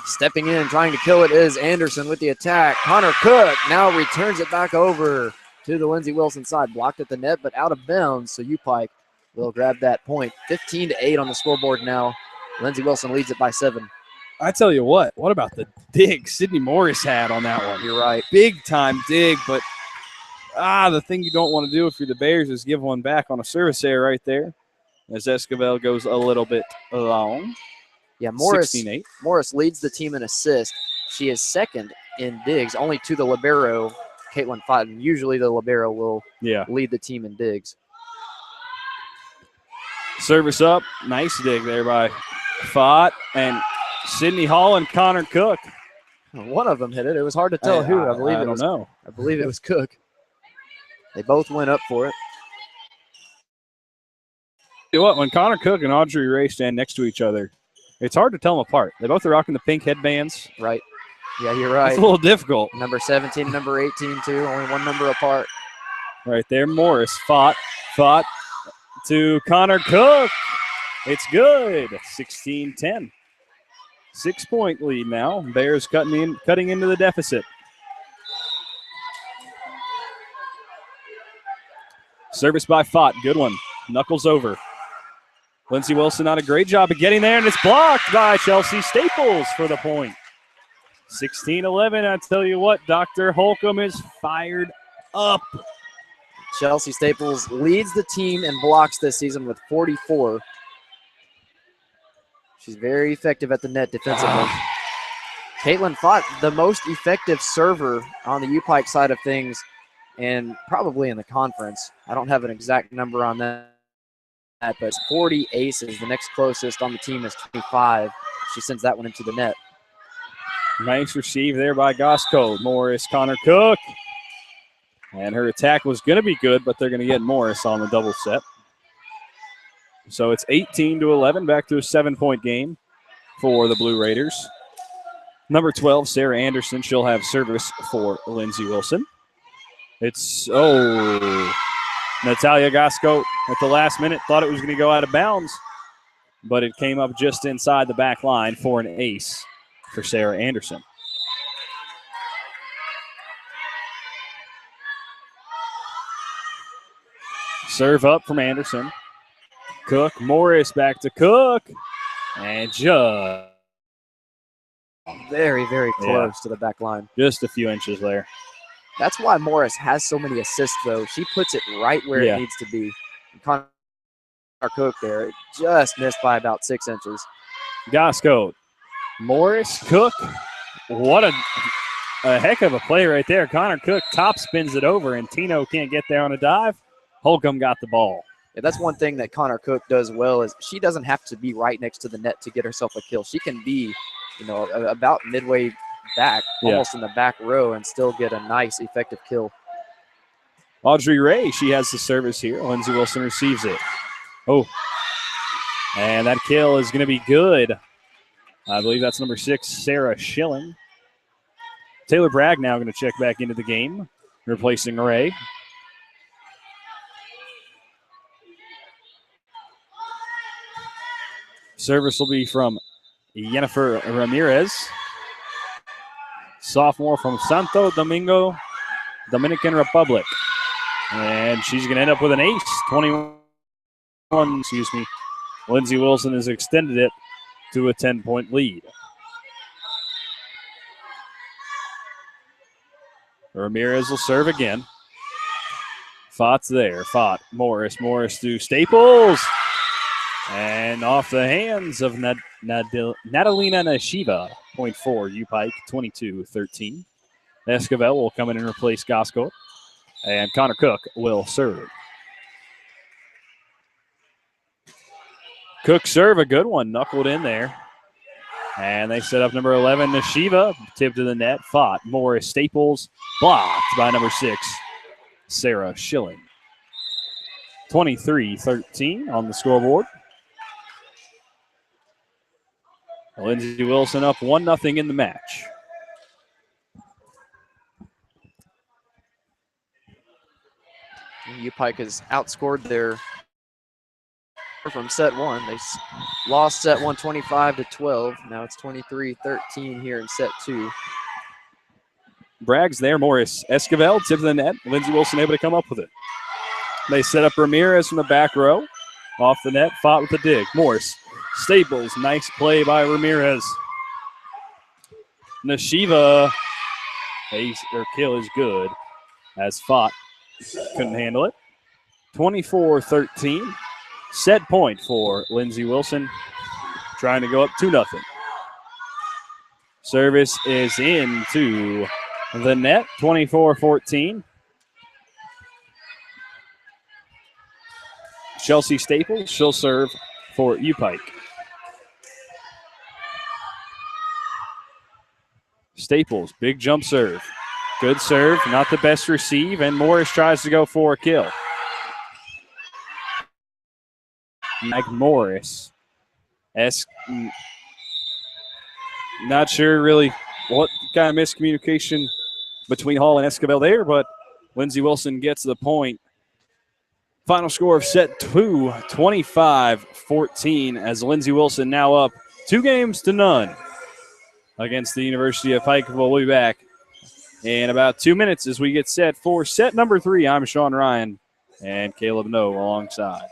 Stepping in and trying to kill it is Anderson with the attack. Connor Cook now returns it back over to the Lindsey Wilson side. Blocked at the net, but out of bounds, so UPIKE will grab that point. 15-8 on the scoreboard now. Lindsey Wilson leads it by 7. I tell you what about the dig Sydney Morris had on that one? You're right. Big time dig, but the thing you don't want to do if you're the Bears is give one back on a service error right there. As Esquivel goes a little bit long. Yeah, Morris 16-8. Morris leads the team in assists. She is second in digs, only to the libero, Caitlin Fott. Usually the libero will lead the team in digs. Service up. Nice dig there by Fott and Sydney Hall and Connor Cook. One of them hit it. It was hard to tell who. I believe it was Cook. They both went up for it. You know what? When Connor Cook and Audrey Ray stand next to each other, it's hard to tell them apart. They both are rocking the pink headbands. Right. Yeah, you're right. It's a little difficult. Number 17, number 18, too. Only one number apart. Right there, Morris. Fott to Connor Cook. It's good. 16-10. 6-point lead now. Bears cutting into the deficit. Service by Fott. Good one. Knuckles over. Lindsey Wilson did a great job of getting there, and it's blocked by Chelsea Staples for the point. 16-11. I tell you what, Dr. Holcomb is fired up. Chelsea Staples leads the team in blocks this season with 44. She's very effective at the net defensively. Caitlin Fott, the most effective server on the UPIKE side of things, and probably in the conference. I don't have an exact number on that, but 40 aces. The next closest on the team is 25. She sends that one into the net. Nice receive there by Gosco. Morris, Connor Cook. And her attack was going to be good, but they're going to get Morris on the double set. So it's 18-11, back to a 7-point game for the Blue Raiders. Number 12, Sarah Anderson. She'll have service for Lindsey Wilson. It's, Natalia Gosco at the last minute thought it was going to go out of bounds, but it came up just inside the back line for an ace for Sarah Anderson. Serve up from Anderson. Cook, Morris back to Cook, and just very, very close to the back line. Just a few inches there. That's why Morris has so many assists, though. She puts it right where it needs to be. Connor Cook there just missed by about 6 inches. Gosco, Morris, Cook. What a heck of a play right there. Connor Cook top spins it over, and Tino can't get there on a dive. Holcomb got the ball. Yeah, that's one thing that Connor Cook does well is she doesn't have to be right next to the net to get herself a kill. She can be, about midway back, almost in the back row, and still get a nice, effective kill. Audrey Ray, she has the service here. Lindsey Wilson receives it. And that kill is going to be good. I believe that's number 6, Sarah Schilling. Taylor Bragg now going to check back into the game, replacing Ray. Service will be from Jennifer Ramirez, sophomore from Santo Domingo, Dominican Republic. And she's going to end up with an ace, 21, Lindsey Wilson has extended it to a 10-point lead. Ramirez will serve again. Fott's there. Fott, Morris to Staples. And off the hands of Natalina Nashiva, point 4, UPIKE, 22-13. Esquivel will come in and replace Gosco. And Connor Cook will serve. Cook serve, a good one, knuckled in there. And they set up number 11, Nashiva, tip to the net, fought. Morris Staples, blocked by number 6, Sarah Schilling. 23-13 on the scoreboard. Lindsey Wilson up 1-0 in the match. UPIKE has outscored their from set one. They lost set one 25-12. Now it's 23-13 here in set two. Braggs there, Morris Esquivel, tip to the net. Lindsey Wilson able to come up with it. They set up Ramirez from the back row. Off the net, fought with the dig. Morris Staples, nice play by Ramirez. Nashiva, ace or kill is good, as fought. Couldn't handle it. 24-13. Set point for Lindsey Wilson. Trying to go up 2-0. Service is into the net. 24-14. Chelsea Staples, she'll serve for UPIKE. Staples, big jump serve. Good serve, not the best receive, and Morris tries to go for a kill. Mike Morris. Not sure really what kind of miscommunication between Hall and Esquivel there, but Lindsey Wilson gets the point. Final score of set two, 25-14, as Lindsey Wilson now up 2-0 against the University of Pike. We'll be back in about 2 minutes as we get set for set number 3. I'm Sean Ryan and Caleb Noe alongside.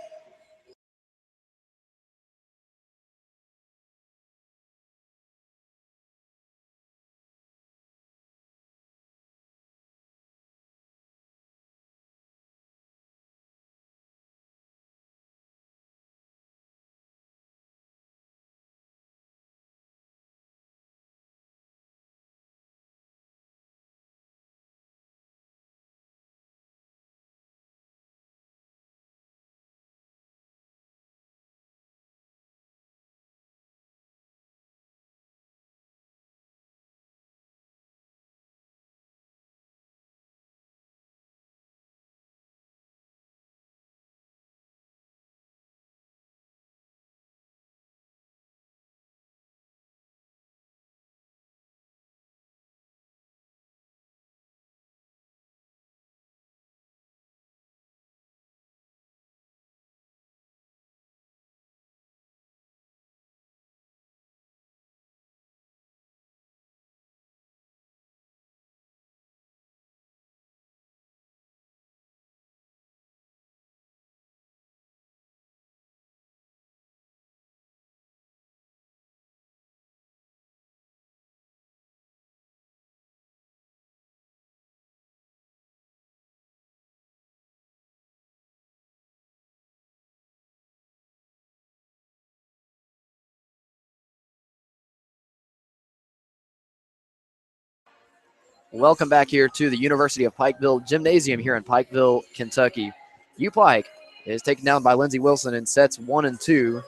Welcome back here to the University of Pikeville Gymnasium here in Pikeville, Kentucky. UPIKE is taken down by Lindsey Wilson in sets 1 and 2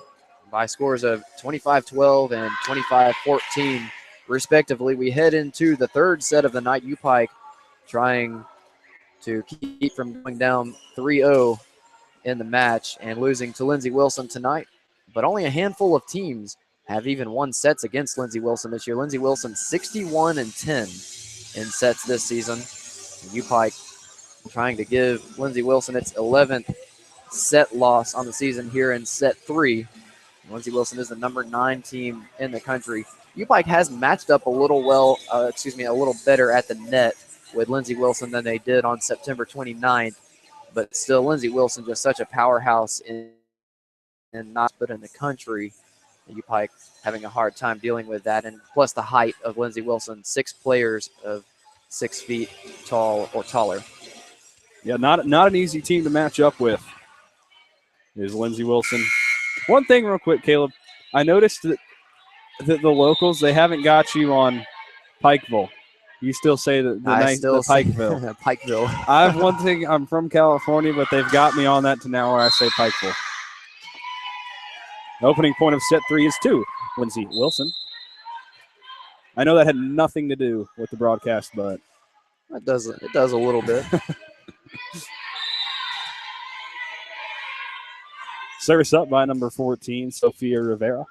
by scores of 25-12 and 25-14, respectively. We head into the third set of the night. UPIKE trying to keep from going down 3-0 in the match and losing to Lindsey Wilson tonight. But only a handful of teams have even won sets against Lindsey Wilson this year. Lindsey Wilson 61-10. in sets this season. UPIKE trying to give Lindsey Wilson its 11th set loss on the season here in set 3. Lindsey Wilson is the number 9 team in the country. UPIKE has matched up a little better at the net with Lindsey Wilson than they did on September 29th, but still Lindsey Wilson just such a powerhouse in not but in the country. UPIKE having a hard time dealing with that, and plus the height of Lindsey Wilson, 6 players of 6 feet tall or taller. Yeah, not an easy team to match up with is Lindsey Wilson. One thing real quick, Caleb, I noticed that the locals, they haven't got you on Pikeville. You still say the Pikeville. Pikeville. I have one thing, I'm from California, but they've got me on that to now where I say Pikeville. Opening point of set 3 is 2. Lindsey Wilson. I know that had nothing to do with the broadcast, but it does a little bit. Service up by number 14, Sophia Revere.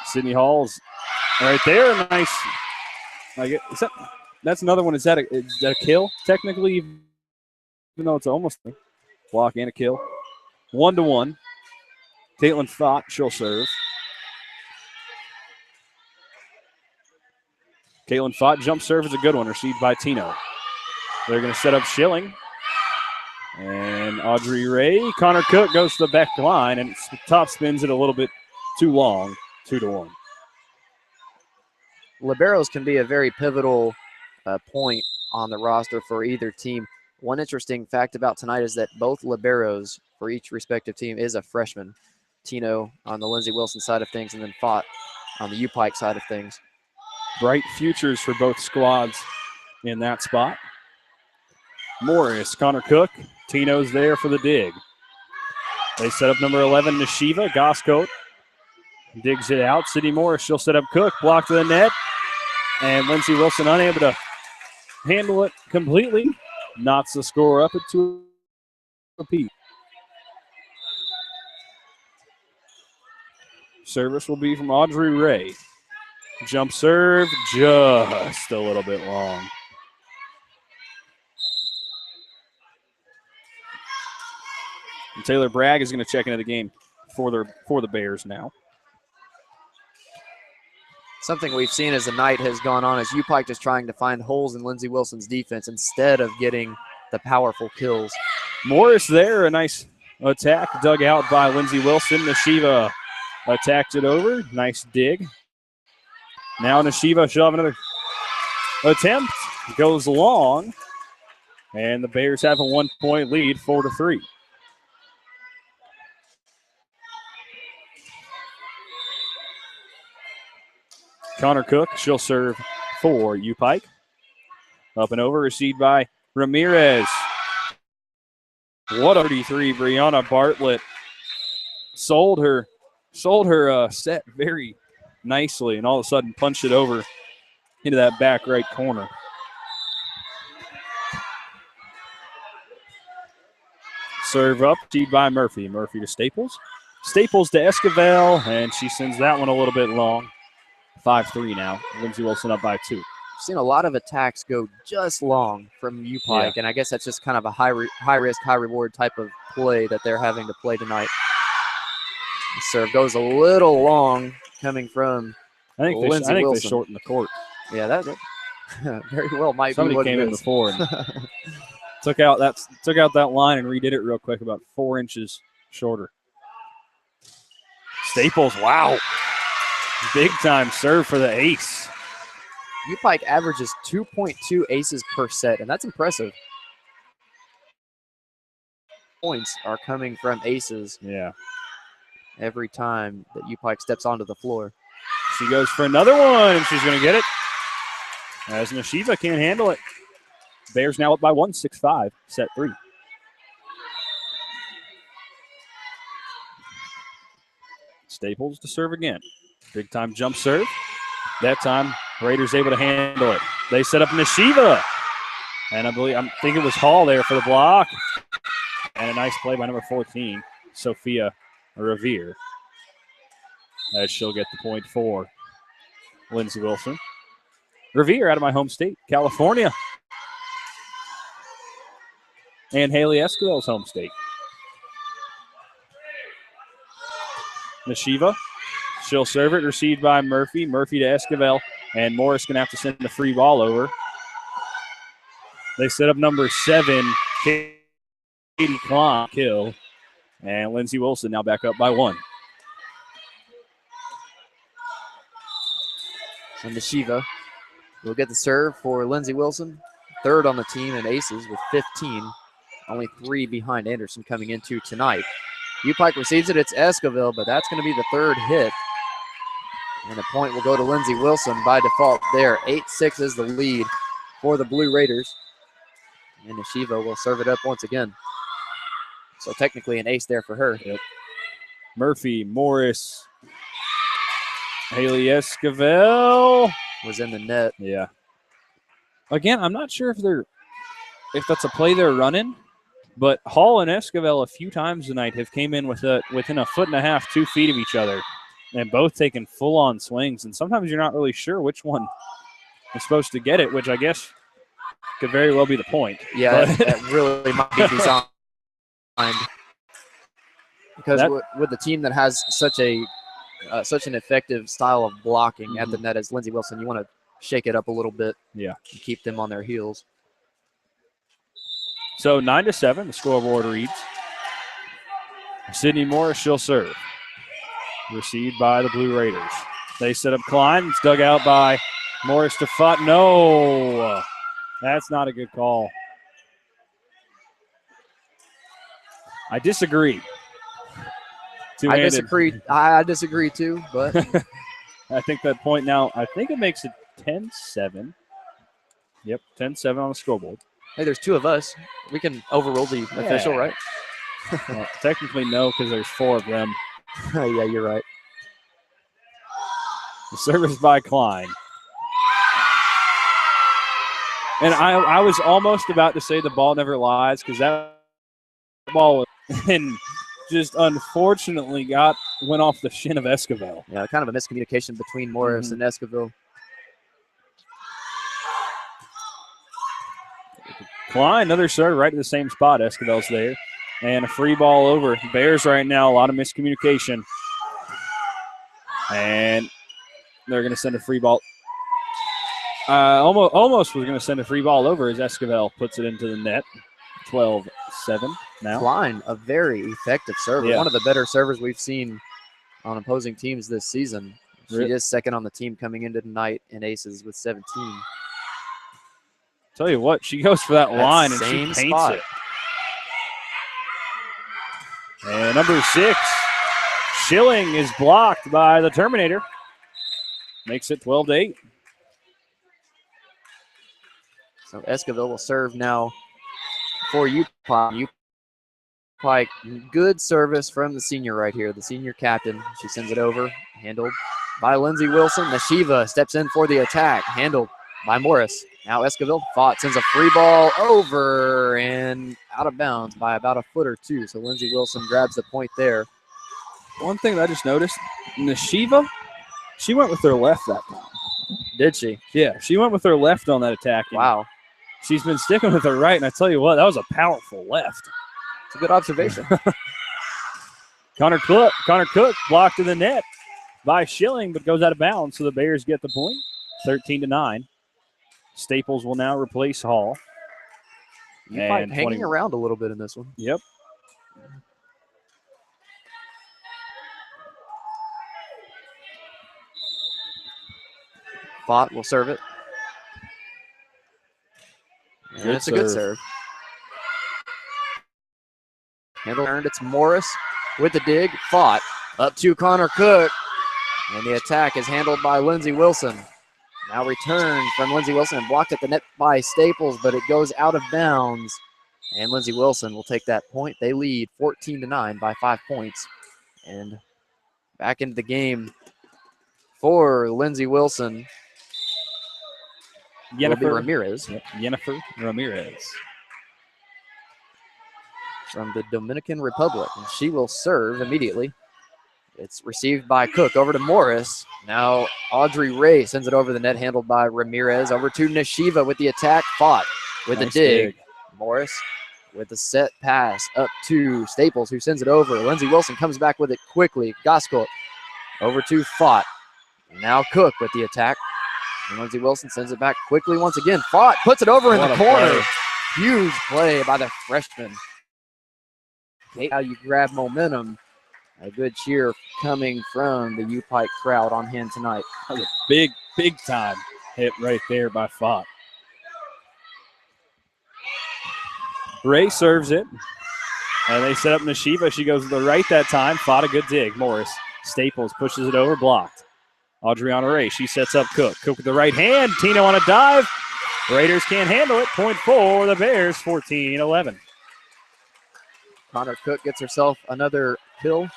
Sydney Hall's right there. Nice. That's another one. Is that a kill, technically? Even though it's almost a block and a kill. 1-1. Caitlin Fott, she'll serve. Caitlin Fott, jump serve is a good one, received by Tino. They're going to set up Schilling. And Audrey Ray. Connor Cook goes to the back line and top spins it a little bit too long. 2-1. Liberos can be a very pivotal point on the roster for either team. One interesting fact about tonight is that both liberos for each respective team is a freshman. Tino on the Lindsey Wilson side of things, and then Fott on the UPIKE side of things. Bright futures for both squads in that spot. Morris, Connor Cook, Tino's there for the dig. They set up number 11, Nishiva. Goscote digs it out. Sydney Morris, she'll set up Cook, block to the net. And Lindsey Wilson unable to handle it completely. Knots the score up at 2 apiece. Service will be from Audrey Ray. Jump serve, just a little bit long. And Taylor Bragg is going to check into the game for the Bears now. Something we've seen as the night has gone on is UPIKE just trying to find holes in Lindsey Wilson's defense instead of getting the powerful kills. Morris there, a nice attack dug out by Lindsey Wilson. Nishiva attacked it over. Nice dig. Now Nishiva, she'll have another attempt. Goes long. And the Bears have a 1-point lead, 4-3. Connor Cook, she'll serve for UPIKE. Up and over, received by Ramirez. What a 33, Brianna Bartlett sold her set very nicely, and all of a sudden punched it over into that back right corner. Serve up, received by Murphy. Murphy to Staples. Staples to Esquivel, and she sends that one a little bit long. 5-3 now. Lindsey Wilson up by 2. We've seen a lot of attacks go just long from UPIKE, and I guess that's just kind of a high risk, high reward type of play that they're having to play tonight. The serve goes a little long coming from Lindsey Wilson. They shortened the court. Yeah, that very well might Somebody be what came it in is. before and took out that line and redid it real quick, about 4 inches shorter. Staples, wow. Big time serve for the ace. UPIKE averages 2.2 aces per set, and that's impressive. Points are coming from aces. Yeah. Every time that UPIKE steps onto the floor. She goes for another one, and she's going to get it. As Nishiva can't handle it. Bears now up by 1, 6-5, set 3. Staples to serve again. Big time jump serve. That time, Raiders able to handle it. They set up Nishiva. And I think it was Hall there for the block. And a nice play by number 14, Sophia Revere. As she'll get the point for Lindsey Wilson. Revere out of my home state, California. And Haley Esquivel's home state. Nishiva. She'll serve it, received by Murphy. Murphy to Esquivel, and Morris going to have to send the free ball over. They set up number 7, Katie Klein, kill. And Lindsey Wilson now back up by 1. And Nishiva will get the serve for Lindsey Wilson. Third on the team in aces with 15. Only 3 behind Anderson coming into tonight. UPIKE receives it. It's Esquivel, but that's going to be the third hit. And a point will go to Lindsey Wilson by default there. 8-6 is the lead for the Blue Raiders. And Nishiva will serve it up once again. So technically an ace there for her. Yep. Murphy, Morris, Haley Esquivel was in the net. Yeah. Again, I'm not sure if that's a play they're running, but Hall and Esquivel a few times tonight have came in within 1.5 feet, 2 feet of each other, and both taking full-on swings. And sometimes you're not really sure which one is supposed to get it, which I guess could very well be the point. Yeah, that really might be designed. Because with the team that has such an effective style of blocking at the net as Lindsey Wilson, you want to shake it up a little bit. Yeah. And keep them on their heels. So 9-7, the scoreboard reads. Sydney Morris, she'll serve. Received by the Blue Raiders. They set up Klein. It's dug out by Morris to Fott. No, that's not a good call. I disagree. I disagree too, but I think that point now, I think it makes it 10-7. Yep, 10-7 on the scoreboard. Hey, there's 2 of us. We can overrule the official, right? Well, technically, no, because there's 4 of them. Yeah, you're right. The service by Klein. And I was almost about to say the ball never lies, because that ball and just unfortunately went off the shin of Esquivel. Yeah, kind of a miscommunication between Morris and Esquivel. Klein, another serve right to the same spot. Esquivel's there. And a free ball over. Bears right now, a lot of miscommunication. And they're going to send a free ball. Almost was going to send a free ball over as Esquivel puts it into the net. 12-7 now. Klein, a very effective server. Yeah. One of the better servers we've seen on opposing teams this season. She is second on the team coming into tonight in aces with 17. Tell you what, she goes for that line and she paints spot. it. And number 6, Schilling is blocked by the Terminator. Makes it 12-8. So Esquivel will serve now for UPIKE. UPIKE, good service from the senior right here, the senior captain. She sends it over, handled by Lindsey Wilson. Nashiva steps in for the attack, handled by Morris. Now Esquivel sends a free ball over and out of bounds by about 1 foot or 2. So Lindsey Wilson grabs the point there. One thing that I just noticed, Nashiva, she went with her left that time. Did she? Yeah, she went with her left on that attack. Wow. She's been sticking with her right, and I tell you what, that was a powerful left. It's a good observation. Connor Cook blocked in the net by Schilling, but goes out of bounds, so the Bears get the point, 13-9. Staples will now replace Hall. UPIKE hanging around a little bit in this one. Yep. Fott will serve it. And it's a good serve. Handle earned. It's Morris with the dig. Fott up to Connor Cook. And the attack is handled by Lindsey Wilson. Now returned from Lindsey Wilson and blocked at the net by Staples, but it goes out of bounds. And Lindsey Wilson will take that point. They lead 14-9 by 5 points. And back into the game for Lindsey Wilson. Jennifer Ramirez. Yep. Jennifer Ramirez. From the Dominican Republic. And she will serve immediately. It's received by Cook over to Morris. Now Audrey Ray sends it over the net, handled by Ramirez. Over to Nashiva with the attack. Fott with the dig. Morris with the set pass up to Staples, who sends it over. Lindsey Wilson comes back with it quickly. Goskell over to Fott. Now Cook with the attack. And Lindsey Wilson sends it back quickly once again. Fott puts it over in the corner. Play. Huge play by the freshman. How you grab momentum. A good cheer coming from the UPIKE crowd on hand tonight. That was a big time hit right there by Fott. Ray serves it. And they set up Nashiva. She goes to the right that time. Fott a good dig. Morris. Staples pushes it over, blocked. Adriana Ray, she sets up Cook. Cook with the right hand. Tino on a dive. Raiders can't handle it. Point for the Bears, 14-11. Connor Cook gets herself another kill.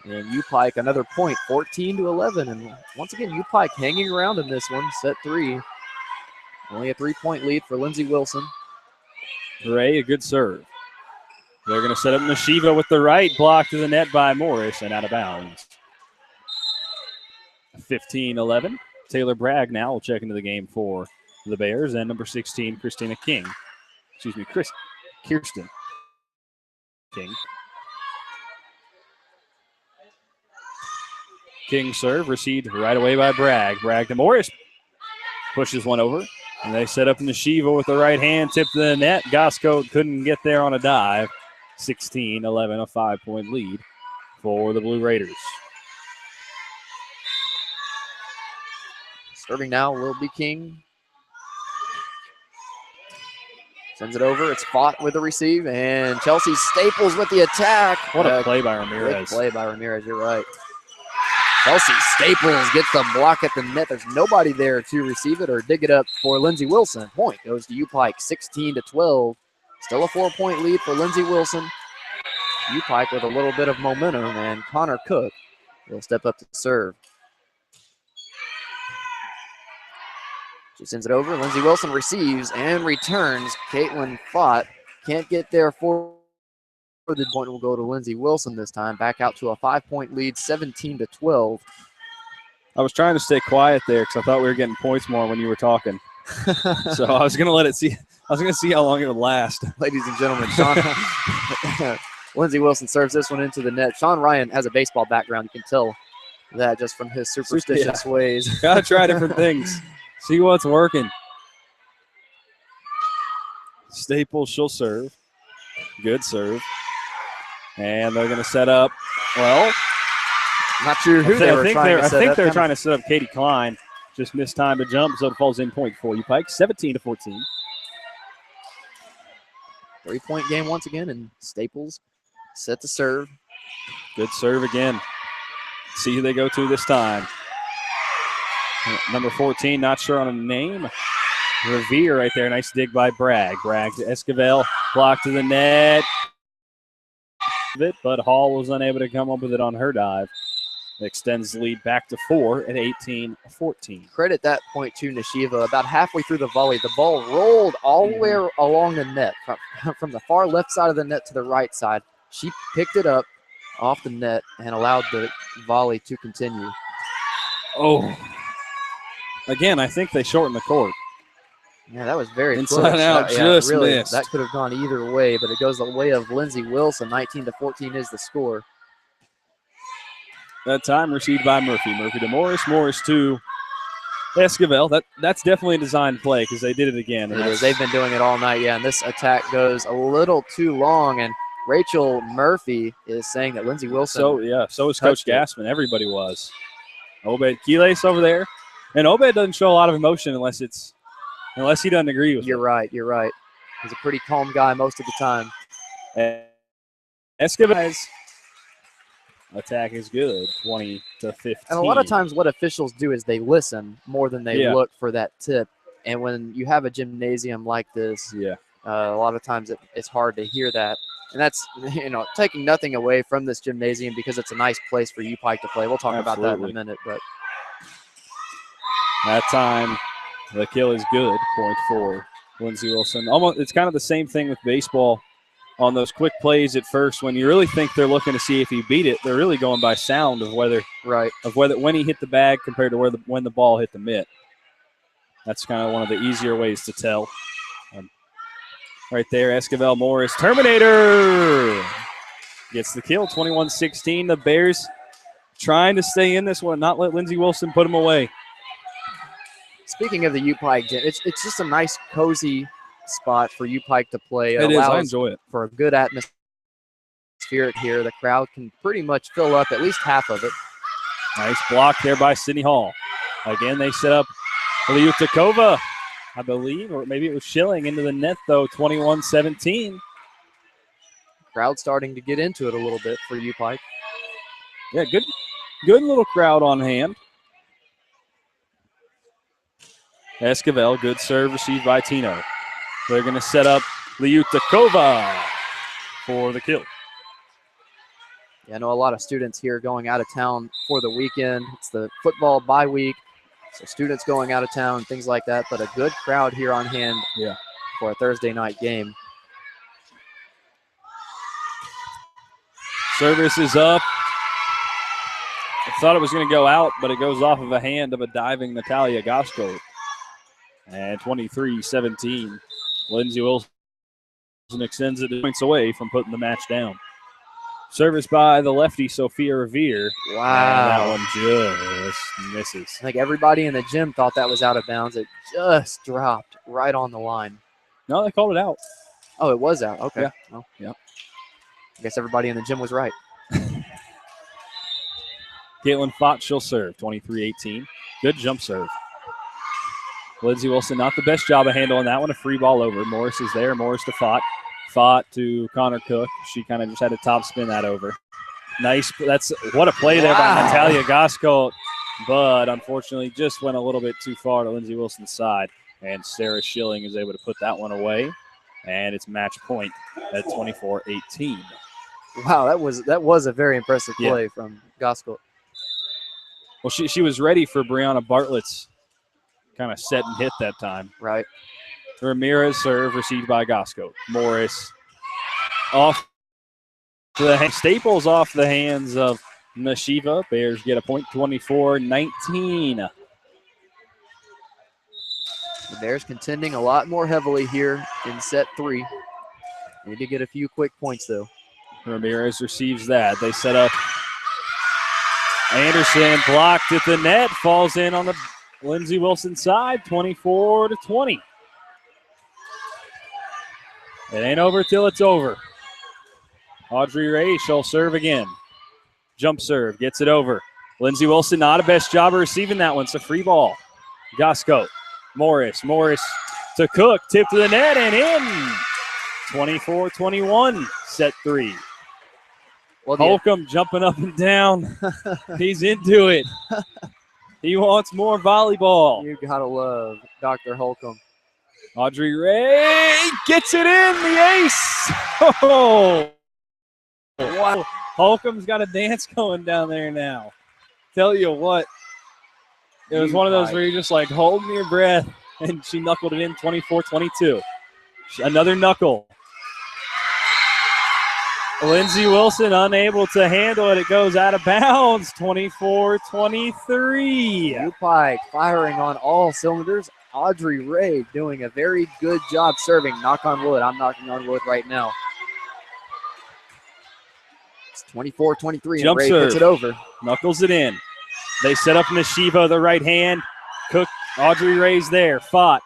And UPIKE another point, 14-11. And once again, UPIKE hanging around in this one, set 3. Only a 3-point lead for Lindsey Wilson. Ray, a good serve. They're going to set up Nashiva with the right, blocked to the net by Morris and out of bounds. 15-11. Taylor Bragg now will check into the game for the Bears, and number 16, Kirsten King. King serve, received right away by Bragg. Bragg to Morris. Pushes one over, and they set up Nashiva with the right hand, tipped to the net. Goscoe couldn't get there on a dive. 16-11, a 5-point lead for the Blue Raiders. Serving now will be King. Sends it over. It's fought with the receive, and Chelsea Staples with the attack. What a play by Ramirez. Good play by Ramirez, you're right. Chelsea Staples gets the block at the net. There's nobody there to receive it or dig it up for Lindsey Wilson. Point goes to UPIKE, 16-12. Still a 4-point lead for Lindsey Wilson. UPIKE with a little bit of momentum, and Connor Cook will step up to serve. She sends it over. Lindsey Wilson receives and returns. Caitlin Fott can't get there for the point. Will go to Lindsey Wilson this time. Back out to a 5-point lead, 17-12. I was trying to stay quiet there because I thought we were getting points more when you were talking. So I was going to let it see. I was going to see how long it would last. Ladies and gentlemen, Lindsey Wilson serves this one into the net. Sean Ryan has a baseball background. You can tell that just from his superstitious ways. Got to try different things. See what's working. Staples, she'll serve. Good serve. And they're going to set up, well. Not sure who they were trying to set up. I think they're trying to set up Katie Klein. Just missed time to jump, so it falls in point for UPIKE, 17-14. 3-point game once again, and Staples set to serve. Good serve again. See who they go to this time. Number 14, not sure on a name. Revere right there. Nice dig by Bragg. Bragg to Esquivel. Block to the net. But Hall was unable to come up with it on her dive. It extends the lead back to 4 at 18-14. Credit that point to Nashiva. About halfway through the volley, the ball rolled all the way along the net, from the far left side of the net to the right side. She picked it up off the net and allowed the volley to continue. Oh. Again, I think they shortened the court. Yeah, that was very inside close. out, just really, missed. That could have gone either way, but it goes the way of Lindsey Wilson. 19-14 is the score. That time received by Murphy. Murphy to Morris. Morris to Esquivel. That's definitely a design play because they did it again. It is. They've been doing it all night, yeah, and this attack goes a little too long, and Rachel Murphy is saying that Lindsey Wilson. So is Coach Gassman. Everybody was. Obed Quiles over there. And Obed doesn't show a lot of emotion unless he doesn't agree with it. You're right. He's a pretty calm guy most of the time. Esquivel's attack is good, 20-15. And a lot of times what officials do is they listen more than they look for that tip. And when you have a gymnasium like this, a lot of times it's hard to hear that. And that's, taking nothing away from this gymnasium because it's a nice place for UPIKE to play. We'll talk about that in a minute. But that time, the kill is good, point for Lindsey Wilson. Almost, it's kind of the same thing with baseball. On those quick plays at first, when you really think they're looking to see if he beat it, they're really going by sound of whether when he hit the bag compared to when the ball hit the mitt. That's kind of one of the easier ways to tell. Right there, Esquivel Morris, Terminator gets the kill, 21-16. The Bears trying to stay in this one, not let Lindsey Wilson put them away. Speaking of the UPIKE gym, it's just a nice, cozy spot for UPIKE to play. It is. I enjoy it. For a good atmosphere here. The crowd can pretty much fill up at least half of it. Nice block there by Sydney Hall. Again, they set up Liutakova, I believe, or maybe it was Schilling into the net, though, 21-17. Crowd starting to get into it a little bit for UPIKE. Yeah, good little crowd on hand. Esquivel, good serve received by Tino. They're going to set up Liutakova for the kill. Yeah, I know a lot of students here going out of town for the weekend. It's the football bye week, so students going out of town, things like that. But a good crowd here on hand for a Thursday night game. Service is up. I thought it was going to go out, but it goes off of a hand of a diving Natalia Gosko. And 23-17. Lindsey Wilson extends it points away from putting the match down. Service by the lefty, Sophia Revere. Wow. And that one just misses. I think everybody in the gym thought that was out of bounds. It just dropped right on the line. No, they called it out. Oh, it was out. Okay. Yeah. Well, yeah. I guess everybody in the gym was right. Caitlin Fott, she'll serve, 23-18. Good jump serve. Lindsey Wilson, not the best job of handling that one. A free ball over. Morris is there. Morris to Fott. Fott to Connor Cook. She kind of just had to top spin that over. Nice. That's what a play there by Natalia Gosko. But unfortunately, just went a little bit too far to Lindsey Wilson's side. And Sarah Schilling is able to put that one away. And it's match point at 24-18. Wow, that was a very impressive play from Gosko. Well, she was ready for Brianna Bartlett's kind of set and hit that time. Right. Ramirez serve received by Gosko. Morris off the Staples off the hands of Nashiva. Bears get a point, 24-19. The Bears contending a lot more heavily here in set 3. Need to get a few quick points, though. Ramirez receives that. They set up. Anderson blocked at the net. Falls in on the Lindsey Wilson side, 24-20. It ain't over till it's over. Audrey Ray, she'll serve again. Jump serve, gets it over. Lindsey Wilson, not a best job of receiving that one. It's a free ball. Gosko, Morris to Cook, tip to the net and in. 24-21, set 3. Well, Holcomb jumping up and down. He's into it. He wants more volleyball. You gotta love Dr. Holcomb. Audrey Ray gets it in, the ace. Oh, wow. Holcomb's got a dance going down there now. Tell you what, it was one of those where you're just like holding your breath, and she knuckled it in 24-22. Another knuckle. Lindsey Wilson unable to handle it. It goes out of bounds, 24-23. UPIKE firing on all cylinders. Audrey Ray doing a very good job serving. Knock on wood. I'm knocking on wood right now. It's 24-23, and Ray puts it over. Knuckles it in. They set up Nashiva, the right hand. Cook, Audrey Ray's there. Fought.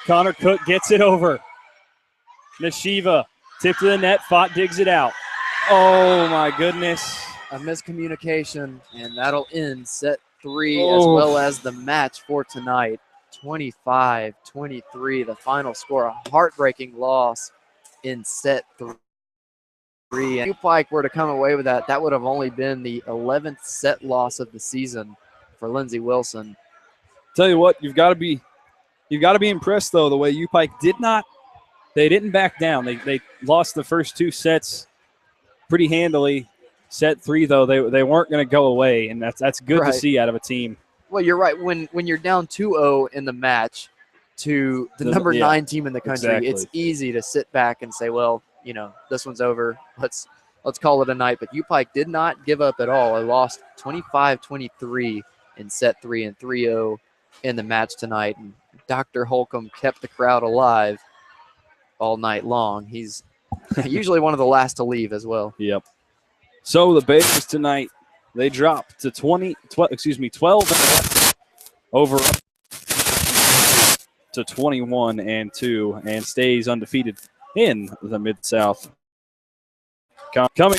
Connor Cook gets it over. Nashiva. Tip to the net. Fott digs it out. Oh, my goodness. A miscommunication, and that'll end set 3 as well as the match for tonight. 25-23, the final score. A heartbreaking loss in set 3. And if UPIKE were to come away with that, that would have only been the 11th set loss of the season for Lindsey Wilson. Tell you what, you've got to be impressed, though, the way UPIKE didn't back down. They lost the first 2 sets pretty handily. Set 3, though, they weren't going to go away, and that's good to see out of a team. Well, you're right. When you're down 2-0 in the match to the number 9 team in the country, it's easy to sit back and say, well, you know, this one's over. Let's call it a night. But UPIKE did not give up at all. They lost 25-23 in set 3 and 3-0 in the match tonight. And Dr. Holcomb kept the crowd alive all night long. He's usually one of the last to leave as well. Yep. So the Bears tonight, they drop to 12 over to 21-2 and stays undefeated in the Mid-South. Coming